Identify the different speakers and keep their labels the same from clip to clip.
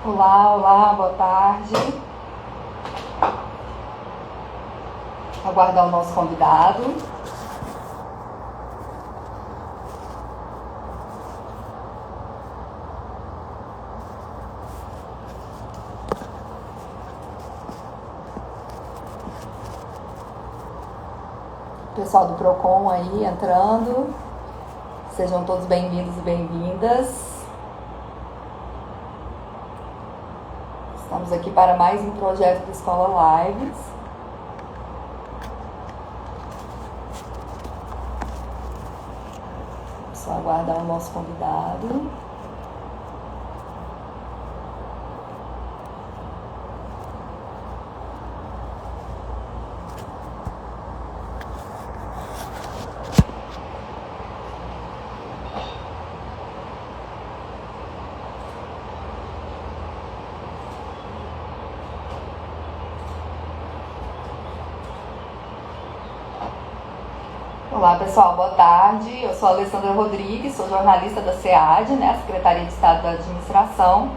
Speaker 1: Olá, olá, boa tarde. Aguardar o nosso convidado. Pessoal do Procon aí entrando. Sejam todos bem-vindos e bem-vindas. Estamos aqui para mais um projeto da Escola Lives. Só aguardar o nosso convidado. Olá pessoal, boa tarde. Eu sou a Alessandra Rodrigues, sou jornalista da SEAD, né, a Secretaria de Estado da Administração,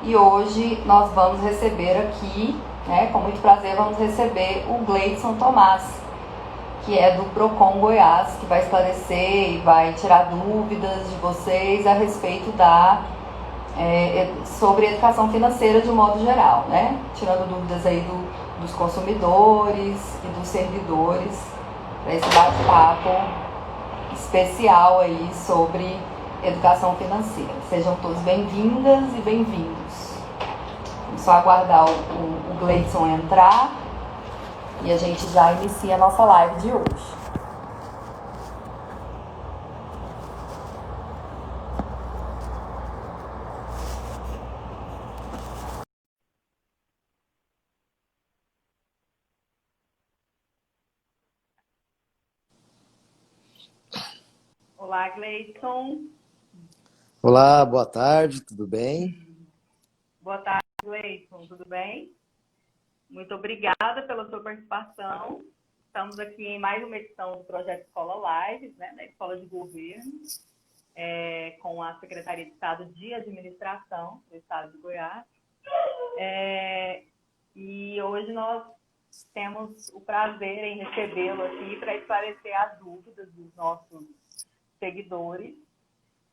Speaker 1: e hoje nós vamos receber aqui, né, com muito prazer, vamos receber o Gleidson Tomás, que é do Procon Goiás, que vai esclarecer e vai tirar dúvidas de vocês a respeito sobre educação financeira de um modo geral, né, tirando dúvidas aí dos consumidores e dos servidores, para esse bate-papo especial aí sobre educação financeira. Sejam todos bem-vindas e bem-vindos. Vamos só aguardar o Gleidson entrar e a gente já inicia a nossa live de hoje. Olá, Gleidson.
Speaker 2: Olá, boa tarde, tudo bem?
Speaker 1: Boa tarde, Gleidson, tudo bem? Muito obrigada pela sua participação. Estamos aqui em mais uma edição do Projeto Escola Lives, né, da Escola de Governo, com a Secretaria de Estado de Administração do Estado de Goiás. E hoje nós temos o prazer em recebê-lo aqui para esclarecer as dúvidas dos nossos seguidores,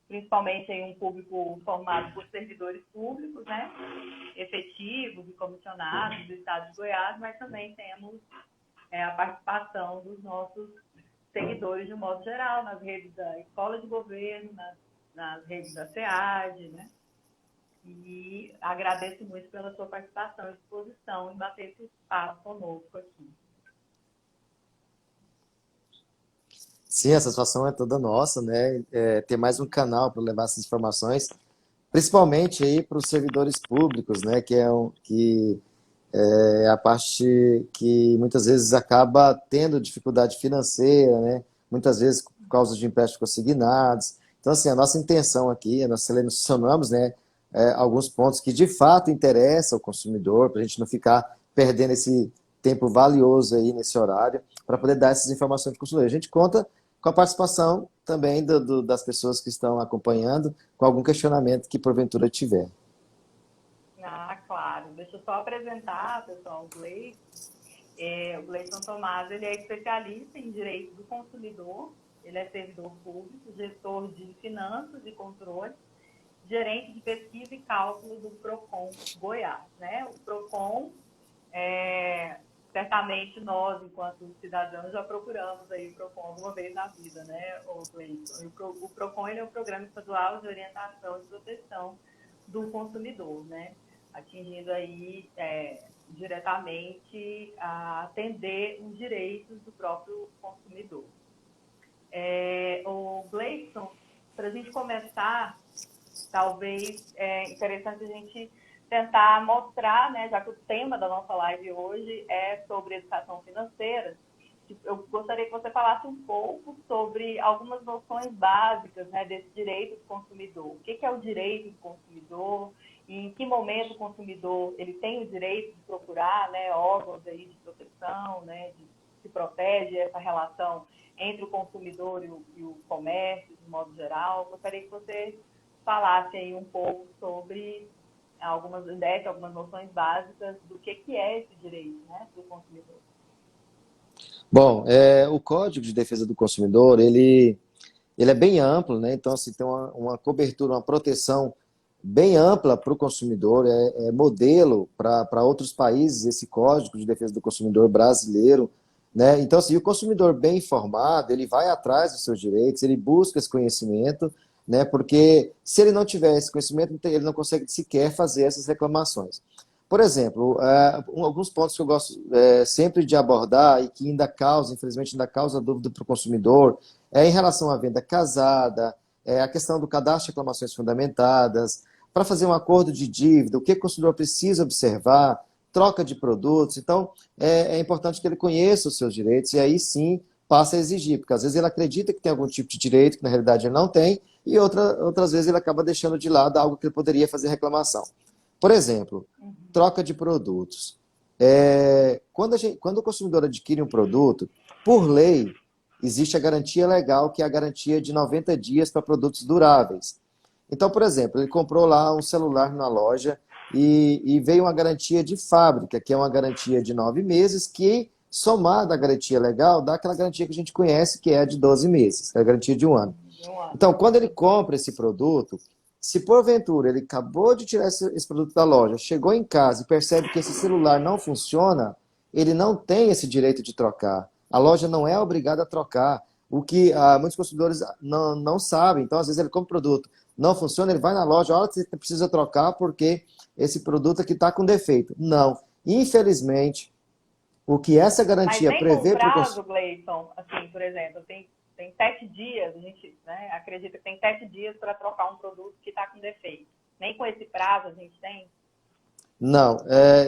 Speaker 1: principalmente em um público formado por servidores públicos, né, efetivos e comissionados do Estado de Goiás, mas também temos a participação dos nossos seguidores de um modo geral, nas redes da Escola de Governo, nas redes da SEAD, né? E agradeço muito pela sua participação e disposição em bater esse espaço conosco aqui.
Speaker 2: Sim, a satisfação é toda nossa, né? Ter mais um canal para levar essas informações, principalmente aí para os servidores públicos, né? Que é a parte que muitas vezes acaba tendo dificuldade financeira, né? Muitas vezes por causa de empréstimos consignados. Então, assim, a nossa intenção aqui, nós selecionamos, né, alguns pontos que de fato interessam ao consumidor, para a gente não ficar perdendo esse tempo valioso aí nesse horário, para poder dar essas informações para o consumidor. A gente conta com a participação também das pessoas que estão acompanhando, com algum questionamento que porventura tiver.
Speaker 1: Ah, claro. Deixa eu só apresentar, pessoal, o Gleidson. O Gleidson Tomás, ele é especialista em direito do consumidor, ele é servidor público, gestor de finanças e controle, gerente de pesquisa e cálculo do Procon Goiás, né? O Procon, certamente nós, enquanto cidadãos, já procuramos aí o Procon alguma vez na vida, né, o Gleidson? O Procon, ele é o Programa Estadual de Orientação e Proteção do Consumidor, né? Atingindo aí diretamente a atender os direitos do próprio consumidor. O Gleidson, para a gente começar, talvez é interessante a gente tentar mostrar, né, já que o tema da nossa live hoje é sobre educação financeira, eu gostaria que você falasse um pouco sobre algumas noções básicas, né, desse direito do consumidor. O que é o direito do consumidor? E em que momento o consumidor ele tem o direito de procurar, né, órgãos aí de proteção, né, que protege essa relação entre o consumidor e o comércio, de modo geral. Gostaria que você falasse aí um pouco sobre algumas ideias, algumas noções básicas do que é esse direito, né, do consumidor.
Speaker 2: Bom, o Código de Defesa do Consumidor, ele é bem amplo, né? Então, assim, tem uma cobertura, uma proteção bem ampla para o consumidor, é modelo para outros países esse Código de Defesa do Consumidor brasileiro, né? Então, assim, o consumidor bem informado, ele vai atrás dos seus direitos, ele busca esse conhecimento, né? Porque se ele não tiver esse conhecimento, ele não consegue sequer fazer essas reclamações. Por exemplo, alguns pontos que eu gosto sempre de abordar e que ainda causa, infelizmente, ainda causa dúvida para o consumidor, em relação à venda casada, a questão do cadastro de reclamações fundamentadas, para fazer um acordo de dívida, o que o consumidor precisa observar, troca de produtos. Então, é importante que ele conheça os seus direitos e aí sim passa a exigir, porque às vezes ele acredita que tem algum tipo de direito que na realidade ele não tem e outras vezes ele acaba deixando de lado algo que ele poderia fazer reclamação. Por exemplo, troca de produtos. Quando o consumidor adquire um produto, por lei, existe a garantia legal, que é a garantia de 90 dias para produtos duráveis. Então, por exemplo, ele comprou lá um celular na loja e veio uma garantia de fábrica, que é uma garantia de 9 meses, que, somada à garantia legal, dá aquela garantia que a gente conhece, que é a de 12 meses, que é a garantia de 1 ano. Então, quando ele compra esse produto, se porventura ele acabou de tirar esse produto da loja, chegou em casa e percebe que esse celular não funciona, ele não tem esse direito de trocar. A loja não é obrigada a trocar, o que muitos consumidores não sabem. Então, às vezes, ele compra o produto, não funciona, ele vai na loja, olha, você precisa trocar porque esse produto aqui está com defeito. Não. Infelizmente, o que essa garantia prevê para o consumidor...
Speaker 1: Gleison, assim, por exemplo, tem 7 dias, a gente, né, acredita que tem 7 dias para trocar um produto que está com defeito. Nem com esse prazo a gente tem?
Speaker 2: Não.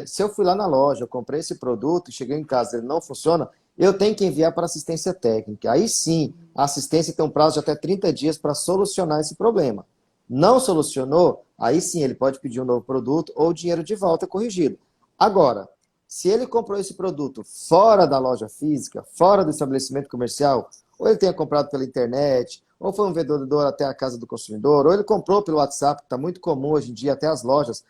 Speaker 2: Se eu fui lá na loja, eu comprei esse produto, cheguei em casa, ele não funciona, eu tenho que enviar para assistência técnica. Aí sim, a assistência tem um prazo de até 30 dias para solucionar esse problema. Não solucionou, aí sim ele pode pedir um novo produto ou dinheiro de volta corrigido. Agora, se ele comprou esse produto fora da loja física, fora do estabelecimento comercial, ou ele tenha comprado pela internet, ou foi um vendedor até a casa do consumidor, ou ele comprou pelo WhatsApp, que está muito comum hoje em dia, até as lojas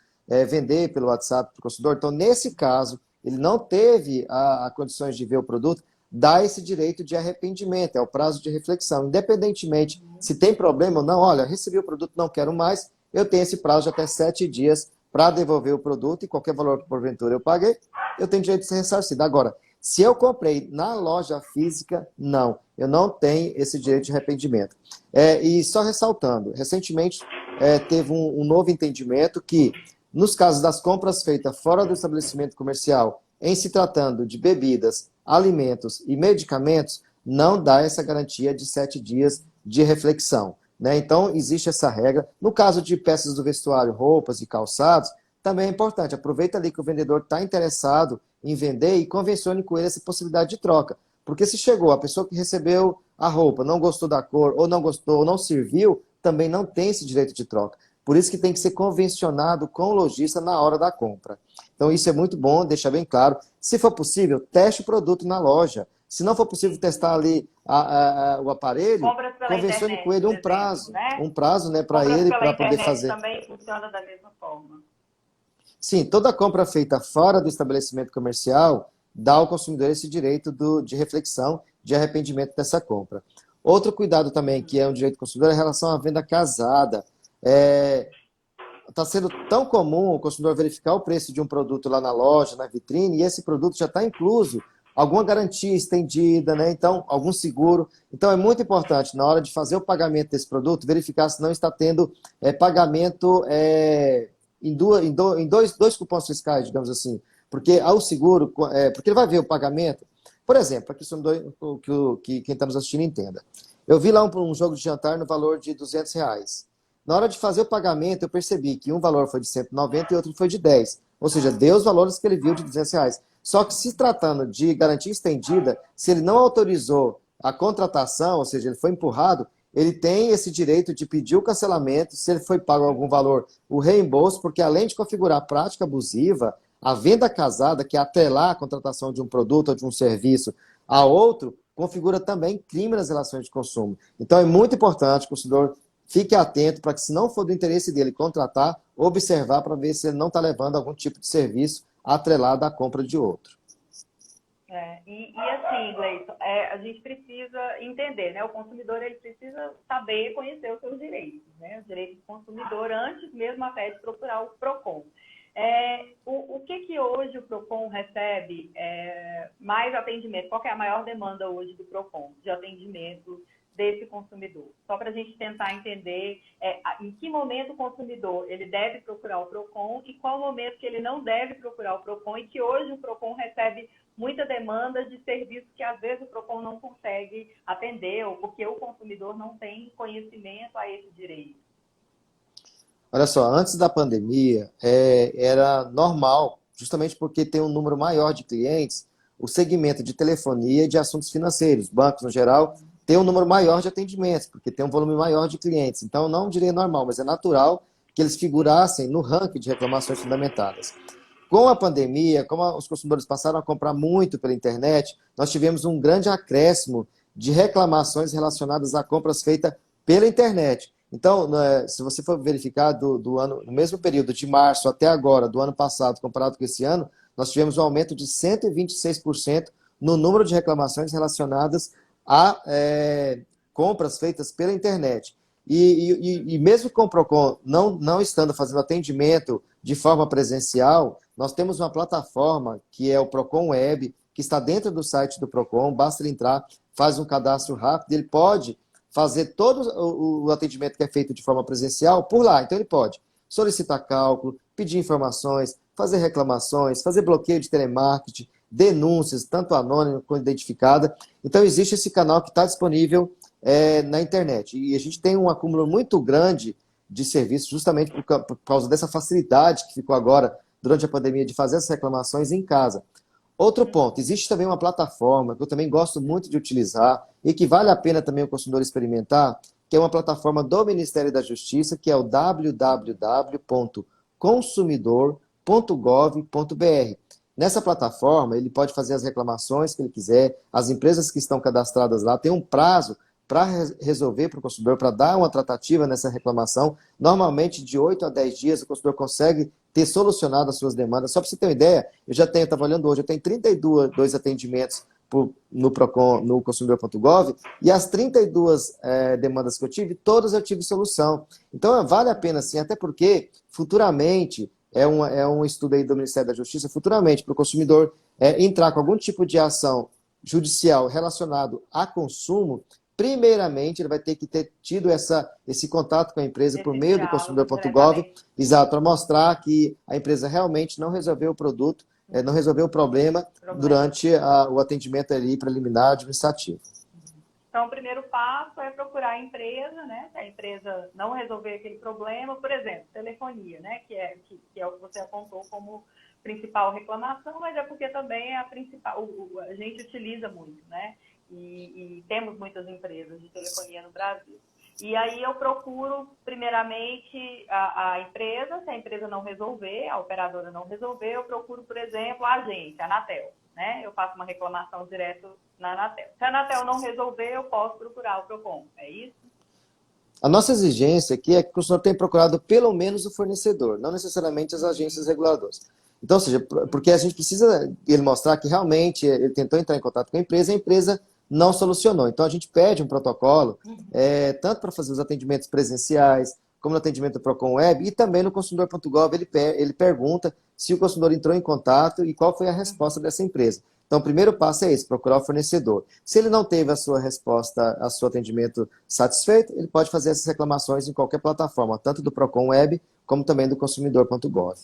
Speaker 2: vender pelo WhatsApp para o consumidor. Então, nesse caso, ele não teve a condições de ver o produto, dá esse direito de arrependimento, é o prazo de reflexão. Independentemente se tem problema ou não, olha, recebi o produto, não quero mais, eu tenho esse prazo de até 7 dias para devolver o produto e qualquer valor que porventura eu paguei, eu tenho direito de ser ressarcido. Agora, se eu comprei na loja física, não, eu não tenho esse direito de arrependimento. E só ressaltando, recentemente teve um novo entendimento que, nos casos das compras feitas fora do estabelecimento comercial, em se tratando de bebidas, alimentos e medicamentos, não dá essa garantia de 7 dias de reflexão, né? Então, existe essa regra. No caso de peças do vestuário, roupas e calçados, também é importante. Aproveita ali que o vendedor está interessado em vender e convencione com ele essa possibilidade de troca. Porque se chegou, a pessoa que recebeu a roupa não gostou da cor, ou não gostou, ou não serviu, também não tem esse direito de troca. Por isso que tem que ser convencionado com o lojista na hora da compra. Então, isso é muito bom, deixar bem claro. Se for possível, teste o produto na loja. Se não for possível testar ali o aparelho, convencione com ele um prazo, né, para ele, para poder fazer.
Speaker 1: Também funciona da mesma forma.
Speaker 2: Sim, toda compra feita fora do estabelecimento comercial dá ao consumidor esse direito de reflexão, de arrependimento dessa compra. Outro cuidado também, que é um direito do consumidor, é em relação à venda casada. Está sendo tão comum o consumidor verificar o preço de um produto lá na loja, na vitrine, e esse produto já está incluso alguma garantia estendida, né? Então, algum seguro. Então, é muito importante, na hora de fazer o pagamento desse produto, verificar se não está tendo pagamento em dois cupons fiscais, digamos assim. Porque ao seguro, porque ele vai ver o pagamento. Por exemplo, aqui são que quem está nos assistindo entenda. Eu vi lá um jogo de jantar no valor de R$200. Na hora de fazer o pagamento, eu percebi que um valor foi de 190 e outro foi de 10. Ou seja, deu os valores que ele viu de R$200. Só que se tratando de garantia estendida, se ele não autorizou a contratação, ou seja, ele foi empurrado, ele tem esse direito de pedir o cancelamento, se ele foi pago algum valor, o reembolso, porque além de configurar a prática abusiva, a venda casada, que é atrelar a contratação de um produto ou de um serviço a outro, configura também crime nas relações de consumo. Então é muito importante que o consumidor fique atento para que, se não for do interesse dele contratar, observar para ver se ele não está levando algum tipo de serviço atrelado à compra de outro.
Speaker 1: E assim, Gleison, a gente precisa entender, né? O consumidor ele precisa saber conhecer os seus direitos, né? Os direitos do consumidor antes mesmo até de procurar o PROCON. O que hoje o PROCON recebe mais atendimento? Qual que é a maior demanda hoje do PROCON de atendimento desse consumidor? Só para a gente tentar entender em que momento o consumidor ele deve procurar o PROCON e qual momento que ele não deve procurar o PROCON e que hoje o PROCON recebe muita demanda de serviços que às vezes o PROCON não consegue atender ou porque o consumidor não tem conhecimento a esse direito.
Speaker 2: Olha só, antes da pandemia, era normal, justamente porque tem um número maior de clientes, o segmento de telefonia e de assuntos financeiros, bancos no geral, tem um número maior de atendimentos, porque tem um volume maior de clientes. Então, não diria normal, mas é natural que eles figurassem no ranking de reclamações fundamentadas. Com a pandemia, como os consumidores passaram a comprar muito pela internet, nós tivemos um grande acréscimo de reclamações relacionadas a compras feitas pela internet. Então, se você for verificar do ano, no mesmo período de março até agora, do ano passado, comparado com esse ano, nós tivemos um aumento de 126% no número de reclamações relacionadas a compras feitas pela internet. E mesmo com o PROCON não estando fazendo atendimento de forma presencial, nós temos uma plataforma que é o PROCON Web, que está dentro do site do PROCON, basta ele entrar, faz um cadastro rápido, ele pode fazer todo o atendimento que é feito de forma presencial por lá. Então ele pode solicitar cálculo, pedir informações, fazer reclamações, fazer bloqueio de telemarketing, denúncias, tanto anônima quanto identificada. Então existe esse canal que está disponível na internet. E a gente tem um acúmulo muito grande de serviços justamente por causa dessa facilidade que ficou agora durante a pandemia de fazer essas reclamações em casa. Outro ponto, existe também uma plataforma que eu também gosto muito de utilizar e que vale a pena também o consumidor experimentar, que é uma plataforma do Ministério da Justiça, que é o www.consumidor.gov.br. Nessa plataforma, ele pode fazer as reclamações que ele quiser, as empresas que estão cadastradas lá têm um prazo para resolver para o consumidor, para dar uma tratativa nessa reclamação. Normalmente, de 8 a 10 dias, o consumidor consegue ter solucionado as suas demandas. Só para você ter uma ideia, estava olhando hoje, eu tenho 32 atendimentos no PROCON, no consumidor.gov, e as 32 demandas que eu tive, todas eu tive solução. Então, vale a pena sim, até porque, futuramente, é um estudo aí do Ministério da Justiça, futuramente, para o consumidor entrar com algum tipo de ação judicial relacionado a consumo, primeiramente, ele vai ter que ter tido esse contato com a empresa por meio do consumidor.gov, exato, para mostrar que a empresa realmente não resolveu o produto, não resolveu o problema durante o atendimento ali preliminar administrativo.
Speaker 1: Então, o primeiro passo é procurar a empresa, né? Se a empresa não resolver aquele problema, por exemplo, telefonia, né? Que é o que você apontou como principal reclamação, mas é porque também é a principal, a gente utiliza muito, né? E temos muitas empresas de telefonia no Brasil. E aí eu procuro, primeiramente, a empresa. Se a empresa não resolver, a operadora não resolver, eu procuro, por exemplo, a agência, a Anatel, né? Eu faço uma reclamação direto na Anatel. Se a Anatel não resolver, eu posso procurar o PROCON, é isso?
Speaker 2: A nossa exigência aqui é que o consumidor tenha procurado pelo menos o fornecedor, não necessariamente as agências reguladoras. Então, ou seja, porque a gente precisa ele mostrar que realmente ele tentou entrar em contato com a empresa não solucionou. Então, a gente pede um protocolo, tanto para fazer os atendimentos presenciais, como no atendimento do PROCON Web, e também no consumidor.gov ele pergunta se o consumidor entrou em contato e qual foi a resposta dessa empresa. Então, o primeiro passo é esse, procurar o fornecedor. Se ele não teve a sua resposta, a seu atendimento satisfeito, ele pode fazer essas reclamações em qualquer plataforma, tanto do PROCON Web, como também do consumidor.gov.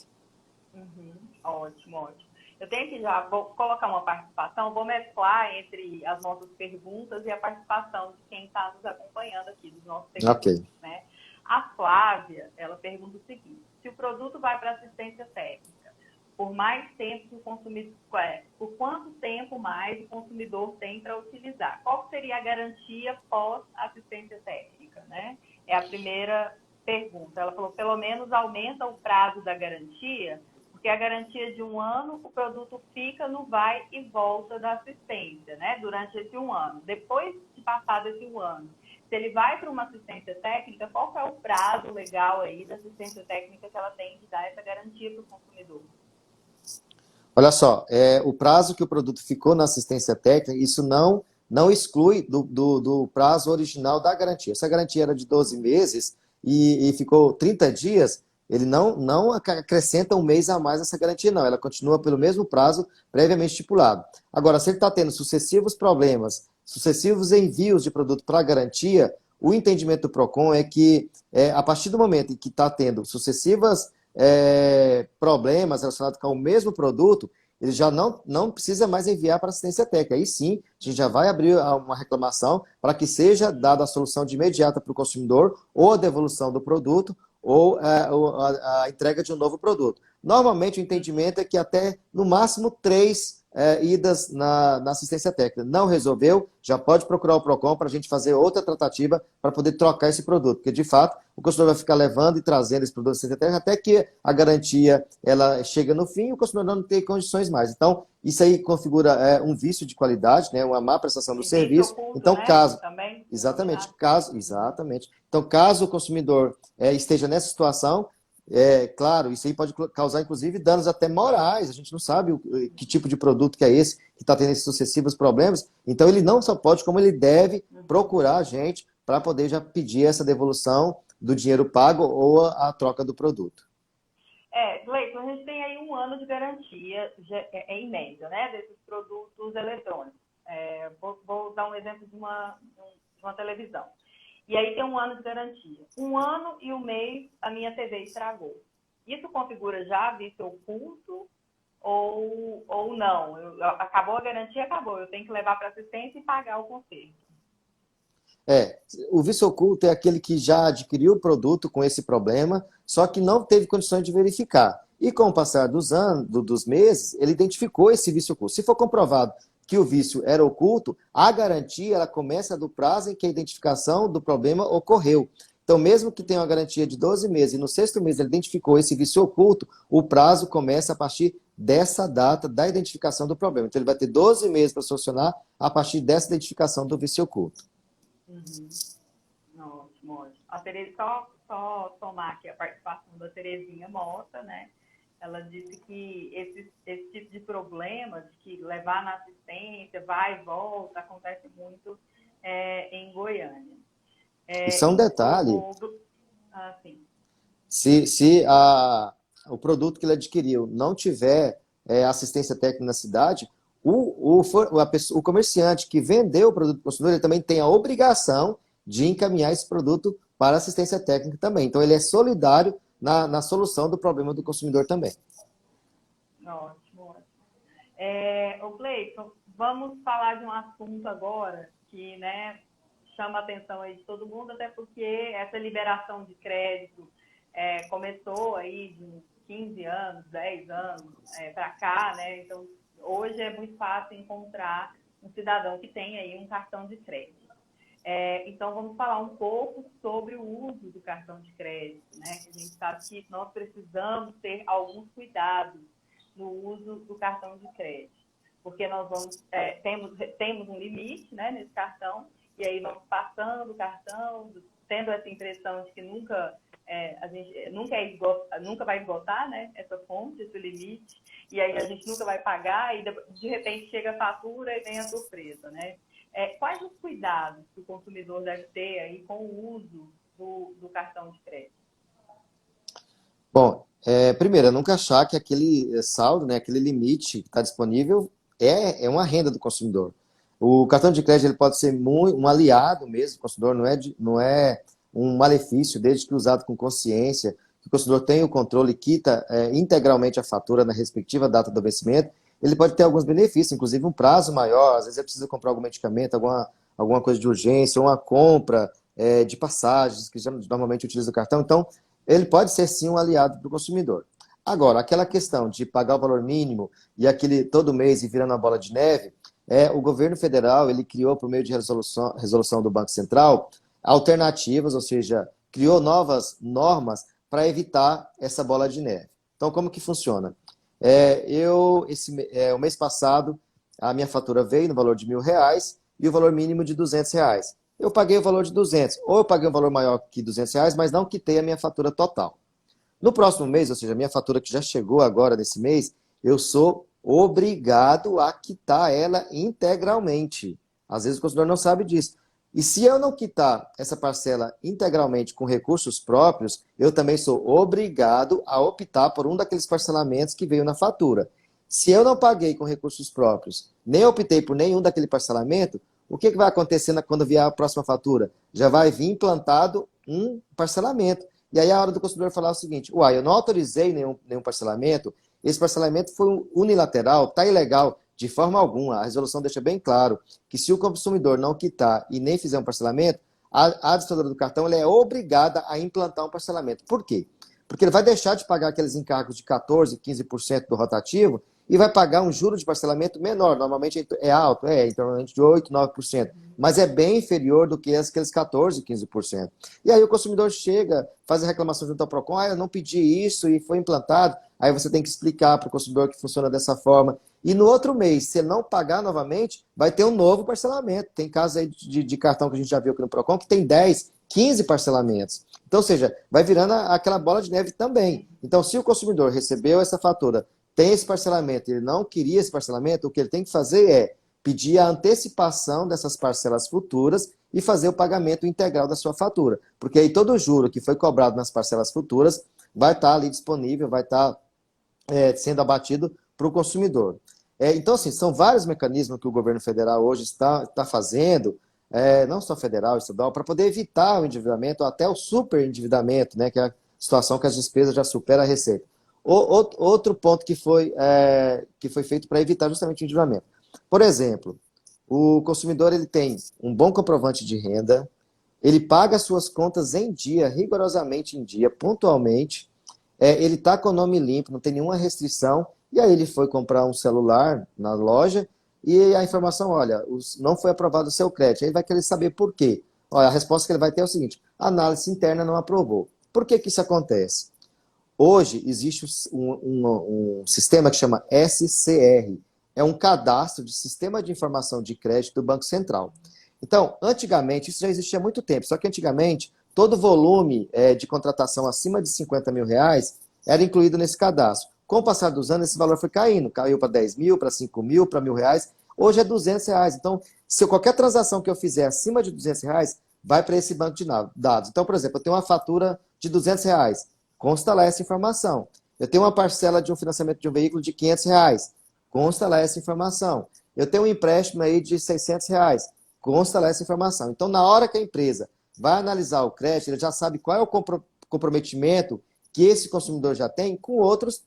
Speaker 1: Ótimo, ótimo. Eu tenho que já, vou colocar uma participação, vou mesclar entre as nossas perguntas e a participação de quem está nos acompanhando aqui, dos nossos seguidores,
Speaker 2: Ok.
Speaker 1: né? A Flávia, ela pergunta o seguinte: se o produto vai para assistência técnica, por mais tempo que o consumidor, por quanto tempo mais o consumidor tem para utilizar? Qual seria a garantia pós-assistência técnica, né? É a primeira pergunta. Ela falou, pelo menos aumenta o prazo da garantia, porque a garantia de 1 ano, o produto fica no vai e volta da assistência, né? Durante esse 1 ano. Depois de passado esse 1 ano, se ele vai para uma assistência técnica, qual que é o prazo legal aí da assistência técnica que ela tem de dar essa garantia para o consumidor?
Speaker 2: Olha só, o prazo que o produto ficou na assistência técnica, isso não exclui do prazo original da garantia. Se a garantia era de 12 meses e ficou 30 dias, ele não acrescenta um mês a mais nessa garantia, não. Ela continua pelo mesmo prazo previamente estipulado. Agora, se ele está tendo sucessivos problemas, sucessivos envios de produto para garantia, o entendimento do PROCON é que, a partir do momento em que está tendo sucessivas problemas relacionados com o mesmo produto, ele já não precisa mais enviar para assistência técnica. Aí sim, a gente já vai abrir uma reclamação para que seja dada a solução de imediata para o consumidor, ou a devolução do produto, ou a entrega de um novo produto. Normalmente o entendimento é que até, no máximo, 3 idas na assistência técnica. Não resolveu, já pode procurar o PROCON para a gente fazer outra tratativa para poder trocar esse produto. Porque, de fato, o consumidor vai ficar levando e trazendo esse produto da assistência técnica até que a garantia ela chega no fim e o consumidor não tem condições mais. Então, isso aí configura um vício de qualidade, né, uma má prestação do serviço.
Speaker 1: Oculto,
Speaker 2: então,
Speaker 1: né?
Speaker 2: caso...
Speaker 1: Também.
Speaker 2: Exatamente. Exatamente. Então, caso o consumidor esteja nessa situação, claro, isso aí pode causar, inclusive, danos até morais. A gente não sabe que tipo de produto que é esse, que está tendo esses sucessivos problemas. Então, ele não só pode, como ele deve procurar a gente para poder já pedir essa devolução do dinheiro pago ou a troca do produto.
Speaker 1: Gleison, a gente tem aí 1 ano de garantia, em média, né, desses produtos eletrônicos. Vou dar um exemplo de uma televisão. E aí tem 1 ano de garantia. 1 ano e 1 mês a minha TV estragou. Isso configura já vício oculto ou não? Acabou a garantia, acabou. Eu tenho que levar para assistência e pagar o conserto.
Speaker 2: O vício oculto é aquele que já adquiriu o produto com esse problema, só que não teve condições de verificar. E com o passar dos anos, dos meses, ele identificou esse vício oculto. Se for comprovado que o vício era oculto, a garantia ela começa do prazo em que a identificação do problema ocorreu. Então, mesmo que tenha uma garantia de 12 meses e no 6º mês ele identificou esse vício oculto, o prazo começa a partir dessa data da identificação do problema. Então, ele vai ter 12 meses para solucionar a partir dessa identificação do vício oculto.
Speaker 1: Ótimo, ótimo. A Tereza, só tomar aqui a participação da Terezinha Mota, né? Ela disse que esse tipo de problema, de que levar na assistência, vai e volta, acontece muito em Goiânia.
Speaker 2: Isso é um detalhe.
Speaker 1: Sim.
Speaker 2: Se o produto que ele adquiriu não tiver assistência técnica na cidade, o comerciante que vendeu o produto para o consumidor, ele também tem a obrigação de encaminhar esse produto para assistência técnica também. Então, ele é solidário na solução do problema do consumidor também.
Speaker 1: Ótimo, ótimo. Gleison, vamos falar de um assunto agora que, né, chama a atenção aí de todo mundo, até porque essa liberação de crédito começou aí de uns 15 anos, 10 anos para cá, né? Então, hoje é muito fácil encontrar um cidadão que tem aí um cartão de crédito. Então, vamos falar um pouco sobre o uso do cartão de crédito, né? A gente sabe que nós precisamos ter alguns cuidados no uso do cartão de crédito, porque nós temos um limite, né, nesse cartão, e aí vamos passando o cartão, tendo essa impressão de que a gente nunca vai esgotar, né, essa fonte, esse limite, e aí a gente nunca vai pagar, e de repente chega a fatura e vem a surpresa, né? Quais os cuidados que o consumidor deve ter aí com o uso do cartão de crédito?
Speaker 2: Bom, primeiro, nunca achar que aquele saldo, né, aquele limite que está disponível é uma renda do consumidor. O cartão de crédito ele pode ser um aliado mesmo do consumidor, não é um malefício, desde que usado com consciência, que o consumidor tenha o controle e quita integralmente a fatura na respectiva data do vencimento. Ele pode ter alguns benefícios, inclusive um prazo maior, às vezes é preciso comprar algum medicamento, alguma coisa de urgência, ou uma compra de passagens, que normalmente utiliza o cartão. Então, ele pode ser sim um aliado para o consumidor. Agora, aquela questão de pagar o valor mínimo e aquele todo mês ir virando uma bola de neve, o governo federal ele criou, por meio de resolução do Banco Central, alternativas, ou seja, criou novas normas para evitar essa bola de neve. Então, como que funciona? O mês passado, a minha fatura veio no valor de R$1.000 e o valor mínimo de R$200. eu paguei o valor de 200. Ou eu paguei um valor maior que R$ 200, mas não quitei a minha fatura total. No próximo mês, ou seja, a minha fatura que já chegou agora nesse mês, eu sou obrigado a quitar ela integralmente. Às vezes o consumidor não sabe disso. E se eu não quitar essa parcela integralmente com recursos próprios, eu também sou obrigado a optar por um daqueles parcelamentos que veio na fatura. Se eu não paguei com recursos próprios, nem optei por nenhum daquele parcelamento, o que vai acontecer quando vier a próxima fatura? Já vai vir implantado um parcelamento. E aí a hora do consumidor falar o seguinte, uai, eu não autorizei nenhum parcelamento, esse parcelamento foi unilateral, está ilegal de forma alguma. A resolução deixa bem claro que se o consumidor não quitar e nem fizer um parcelamento, a administradora do cartão ela é obrigada a implantar um parcelamento. Por quê? Porque ele vai deixar de pagar aqueles encargos de 14%, 15% do rotativo e vai pagar um juro de parcelamento menor. Normalmente é alto, em torno de 8%, 9%. Mas é bem inferior do que aqueles 14%, 15%. E aí o consumidor chega, faz a reclamação junto ao PROCON, eu não pedi isso e foi implantado. Aí você tem que explicar para o consumidor que funciona dessa forma. E no outro mês, se ele não pagar novamente, vai ter um novo parcelamento. Tem casos aí de cartão que a gente já viu aqui no PROCON que tem 10, 15 parcelamentos. Então, ou seja, vai virando aquela bola de neve também. Então, se o consumidor recebeu essa fatura, tem esse parcelamento, ele não queria esse parcelamento, o que ele tem que fazer é pedir a antecipação dessas parcelas futuras e fazer o pagamento integral da sua fatura. Porque aí todo o juro que foi cobrado nas parcelas futuras vai estar ali disponível, vai estar sendo abatido para o consumidor. Então, assim, são vários mecanismos que o governo federal hoje está fazendo, não só federal, estadual, para poder evitar o endividamento, até o superendividamento, né, que é a situação que as despesas já superam a receita. Outro ponto que foi feito para evitar justamente o endividamento. Por exemplo, o consumidor ele tem um bom comprovante de renda, ele paga as suas contas em dia, rigorosamente em dia, pontualmente, ele está com o nome limpo, não tem nenhuma restrição, e aí ele foi comprar um celular na loja e a informação, olha, não foi aprovado o seu crédito. Aí vai querer saber por quê. Olha, a resposta que ele vai ter é o seguinte, a análise interna não aprovou. Por que isso acontece? Hoje existe um sistema que chama SCR, é um cadastro de Sistema de Informação de Crédito do Banco Central. Então, antigamente, isso já existia há muito tempo, só que antigamente, todo volume de contratação acima de R$ 50.000 era incluído nesse cadastro. Com o passar dos anos, esse valor foi caindo, caiu para 10 mil, para 5 mil, para R$ 1.000, hoje é R$ 200. Então, se qualquer transação que eu fizer acima de R$ 200, vai para esse banco de dados. Então, por exemplo, eu tenho uma fatura de R$ 200, consta lá essa informação. Eu tenho uma parcela de um financiamento de um veículo de R$ 500, consta lá essa informação. Eu tenho um empréstimo aí de R$ 600, consta lá essa informação. Então, na hora que a empresa vai analisar o crédito, ele já sabe qual é o comprometimento que esse consumidor já tem com outros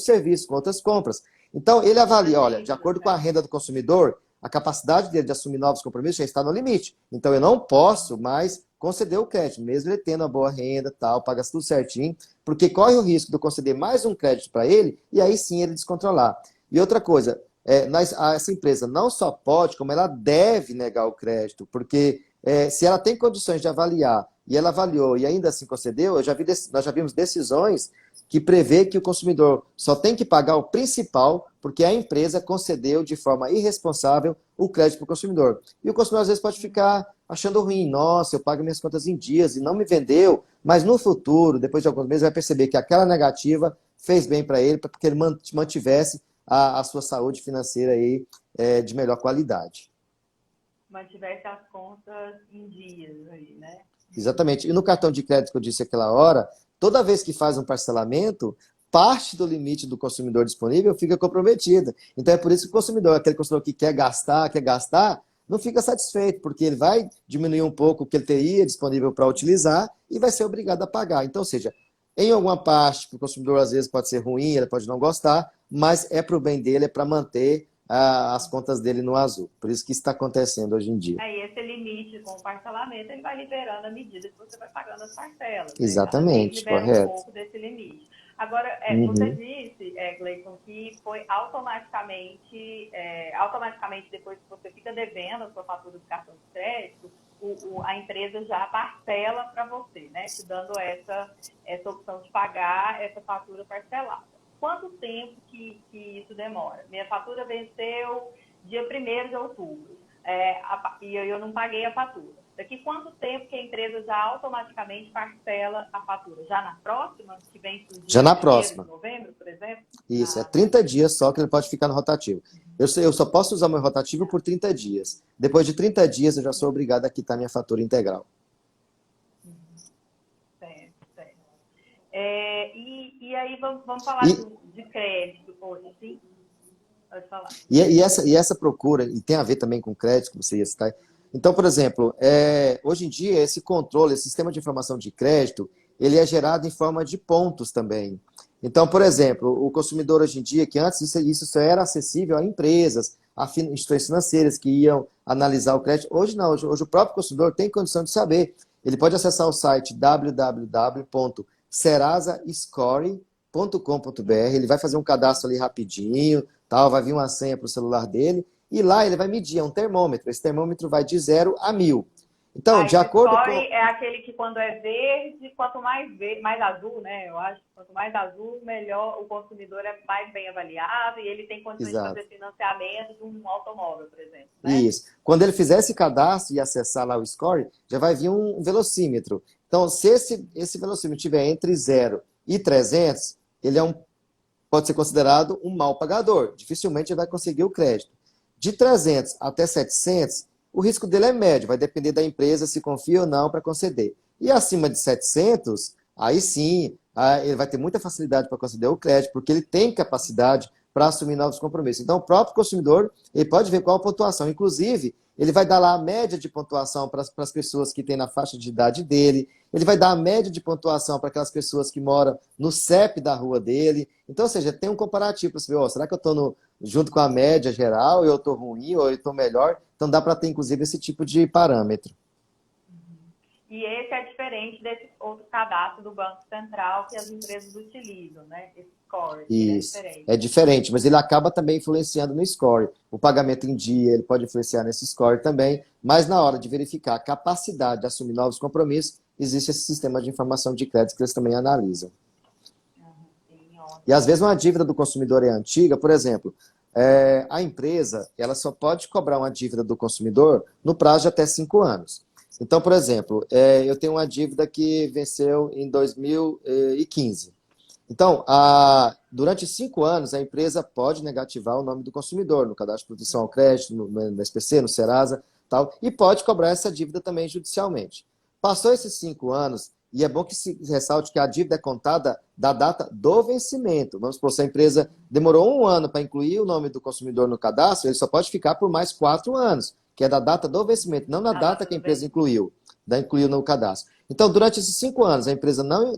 Speaker 2: serviços, com outras compras. Então, ele avalia, olha, de acordo com a renda do consumidor, a capacidade dele de assumir novos compromissos já está no limite. Então, eu não posso mais conceder o crédito, mesmo ele tendo uma boa renda, tal, paga tudo certinho, porque corre o risco de eu conceder mais um crédito para ele e aí sim ele descontrolar. E outra coisa, essa empresa não só pode, como ela deve negar o crédito, porque se ela tem condições de avaliar e ela avaliou e ainda assim concedeu, nós já vimos decisões que prevê que o consumidor só tem que pagar o principal porque a empresa concedeu de forma irresponsável o crédito para o consumidor. E o consumidor às vezes pode ficar achando ruim, nossa, eu pago minhas contas em dias e não me vendeu, mas no futuro, depois de alguns meses, vai perceber que aquela negativa fez bem para ele, porque ele mantivesse a sua saúde financeira aí, de melhor qualidade.
Speaker 1: Mantivesse as contas em dias aí, né?
Speaker 2: Exatamente. E no cartão de crédito que eu disse aquela hora, toda vez que faz um parcelamento, parte do limite do consumidor disponível fica comprometida. Então é por isso que o consumidor, aquele consumidor que quer gastar, não fica satisfeito, porque ele vai diminuir um pouco o que ele teria disponível para utilizar e vai ser obrigado a pagar. Então, ou seja, em alguma parte, para o consumidor às vezes pode ser ruim, ele pode não gostar, mas é para o bem dele, é para manter as contas dele no azul. Por isso que isso está acontecendo hoje em dia.
Speaker 1: Aí esse limite com o parcelamento, ele vai liberando à medida que você vai pagando as parcelas.
Speaker 2: Exatamente,
Speaker 1: libera
Speaker 2: correto.
Speaker 1: um pouco desse limite. Agora, você disse, Gleison, que foi automaticamente depois que você fica devendo a sua fatura do cartão de crédito, a empresa já parcela para você, né? Te dando essa opção de pagar essa fatura parcelada. Quanto tempo que isso demora? Minha fatura venceu dia 1º de outubro. E eu não paguei a fatura. daqui quanto tempo que a empresa já automaticamente parcela a fatura? Já na próxima, que vem no
Speaker 2: Já
Speaker 1: dia
Speaker 2: na
Speaker 1: 1º
Speaker 2: próxima.
Speaker 1: de novembro, por exemplo?
Speaker 2: Isso, é
Speaker 1: Ah, tá.
Speaker 2: 30 dias só que ele pode ficar no rotativo. Eu só posso usar meu rotativo por 30 dias. Depois de 30 dias, eu já sou obrigado a quitar minha fatura integral.
Speaker 1: Certo, certo. E aí vamos falar
Speaker 2: E,
Speaker 1: de crédito hoje, sim? Pode falar.
Speaker 2: e essa procura, e tem a ver também com crédito, que você ia citar. Então, por exemplo, hoje em dia, esse controle, esse sistema de informação de crédito, ele é gerado em forma de pontos também. Então, por exemplo, o consumidor hoje em dia, que antes isso só era acessível a empresas, a instituições financeiras que iam analisar o crédito, hoje não, hoje o próprio consumidor tem condição de saber. Ele pode acessar o site www.serasascore.com.br, ele vai fazer um cadastro ali rapidinho, tal, vai vir uma senha para o celular dele, e lá ele vai medir, é um termômetro. Esse termômetro vai de 0 a 1000. Então, de
Speaker 1: Esse
Speaker 2: acordo
Speaker 1: score
Speaker 2: com...
Speaker 1: é aquele que quando é verde, quanto mais azul, né? Eu acho que quanto mais azul, melhor o consumidor é mais bem avaliado e ele tem condições de
Speaker 2: Exato.
Speaker 1: fazer financiamento de um automóvel, por exemplo, né?
Speaker 2: Isso. Quando ele fizer esse cadastro e acessar lá o score, já vai vir um velocímetro. Então, se esse velocímetro estiver entre 0 e 300, ele pode ser considerado um mau pagador. Dificilmente ele vai conseguir o crédito. De 300 até 700, o risco dele é médio, vai depender da empresa se confia ou não para conceder. E acima de 700, aí sim, ele vai ter muita facilidade para conceder o crédito, porque ele tem capacidade para assumir novos compromissos. Então, o próprio consumidor, ele pode ver qual a pontuação. Inclusive, ele vai dar lá a média de pontuação para as pessoas que têm na faixa de idade dele, ele vai dar a média de pontuação para aquelas pessoas que moram no CEP da rua dele. Então, ou seja, tem um comparativo para você ver, será que eu estou junto com a média geral, eu estou ruim ou eu estou melhor? Então, dá para ter, inclusive, esse tipo de parâmetro.
Speaker 1: E esse é diferente desse outro cadastro do Banco Central que as empresas utilizam, né? Esse score, ele é
Speaker 2: Isso,
Speaker 1: diferente.
Speaker 2: é diferente, mas ele acaba também influenciando no score. O pagamento em dia, ele pode influenciar nesse score também, mas na hora de verificar a capacidade de assumir novos compromissos, existe esse sistema de informação de crédito que eles também analisam.
Speaker 1: Sim,
Speaker 2: E às vezes uma dívida do consumidor é antiga, por exemplo, a empresa ela só pode cobrar uma dívida do consumidor no prazo de até 5 anos. Então, por exemplo, eu tenho uma dívida que venceu em 2015. Então, durante 5 anos, a empresa pode negativar o nome do consumidor no cadastro de proteção ao crédito, no SPC, no Serasa, tal, e pode cobrar essa dívida também judicialmente. Passou esses 5 anos, e é bom que se ressalte que a dívida é contada da data do vencimento. Vamos supor, se a empresa demorou 1 ano para incluir o nome do consumidor no cadastro, ele só pode ficar por mais 4 anos, que é da data do vencimento, não na data que a empresa incluiu no cadastro. Então, durante esses 5 anos, a empresa não.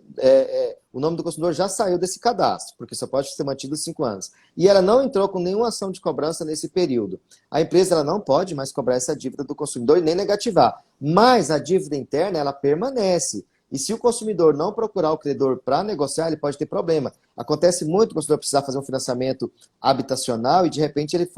Speaker 2: O nome do consumidor já saiu desse cadastro, porque só pode ser mantido 5 anos. E ela não entrou com nenhuma ação de cobrança nesse período. A empresa ela não pode mais cobrar essa dívida do consumidor e nem negativar. Mas a dívida interna, ela permanece. E se o consumidor não procurar o credor para negociar, ele pode ter problema. Acontece muito o consumidor precisar fazer um financiamento habitacional e, de repente, ele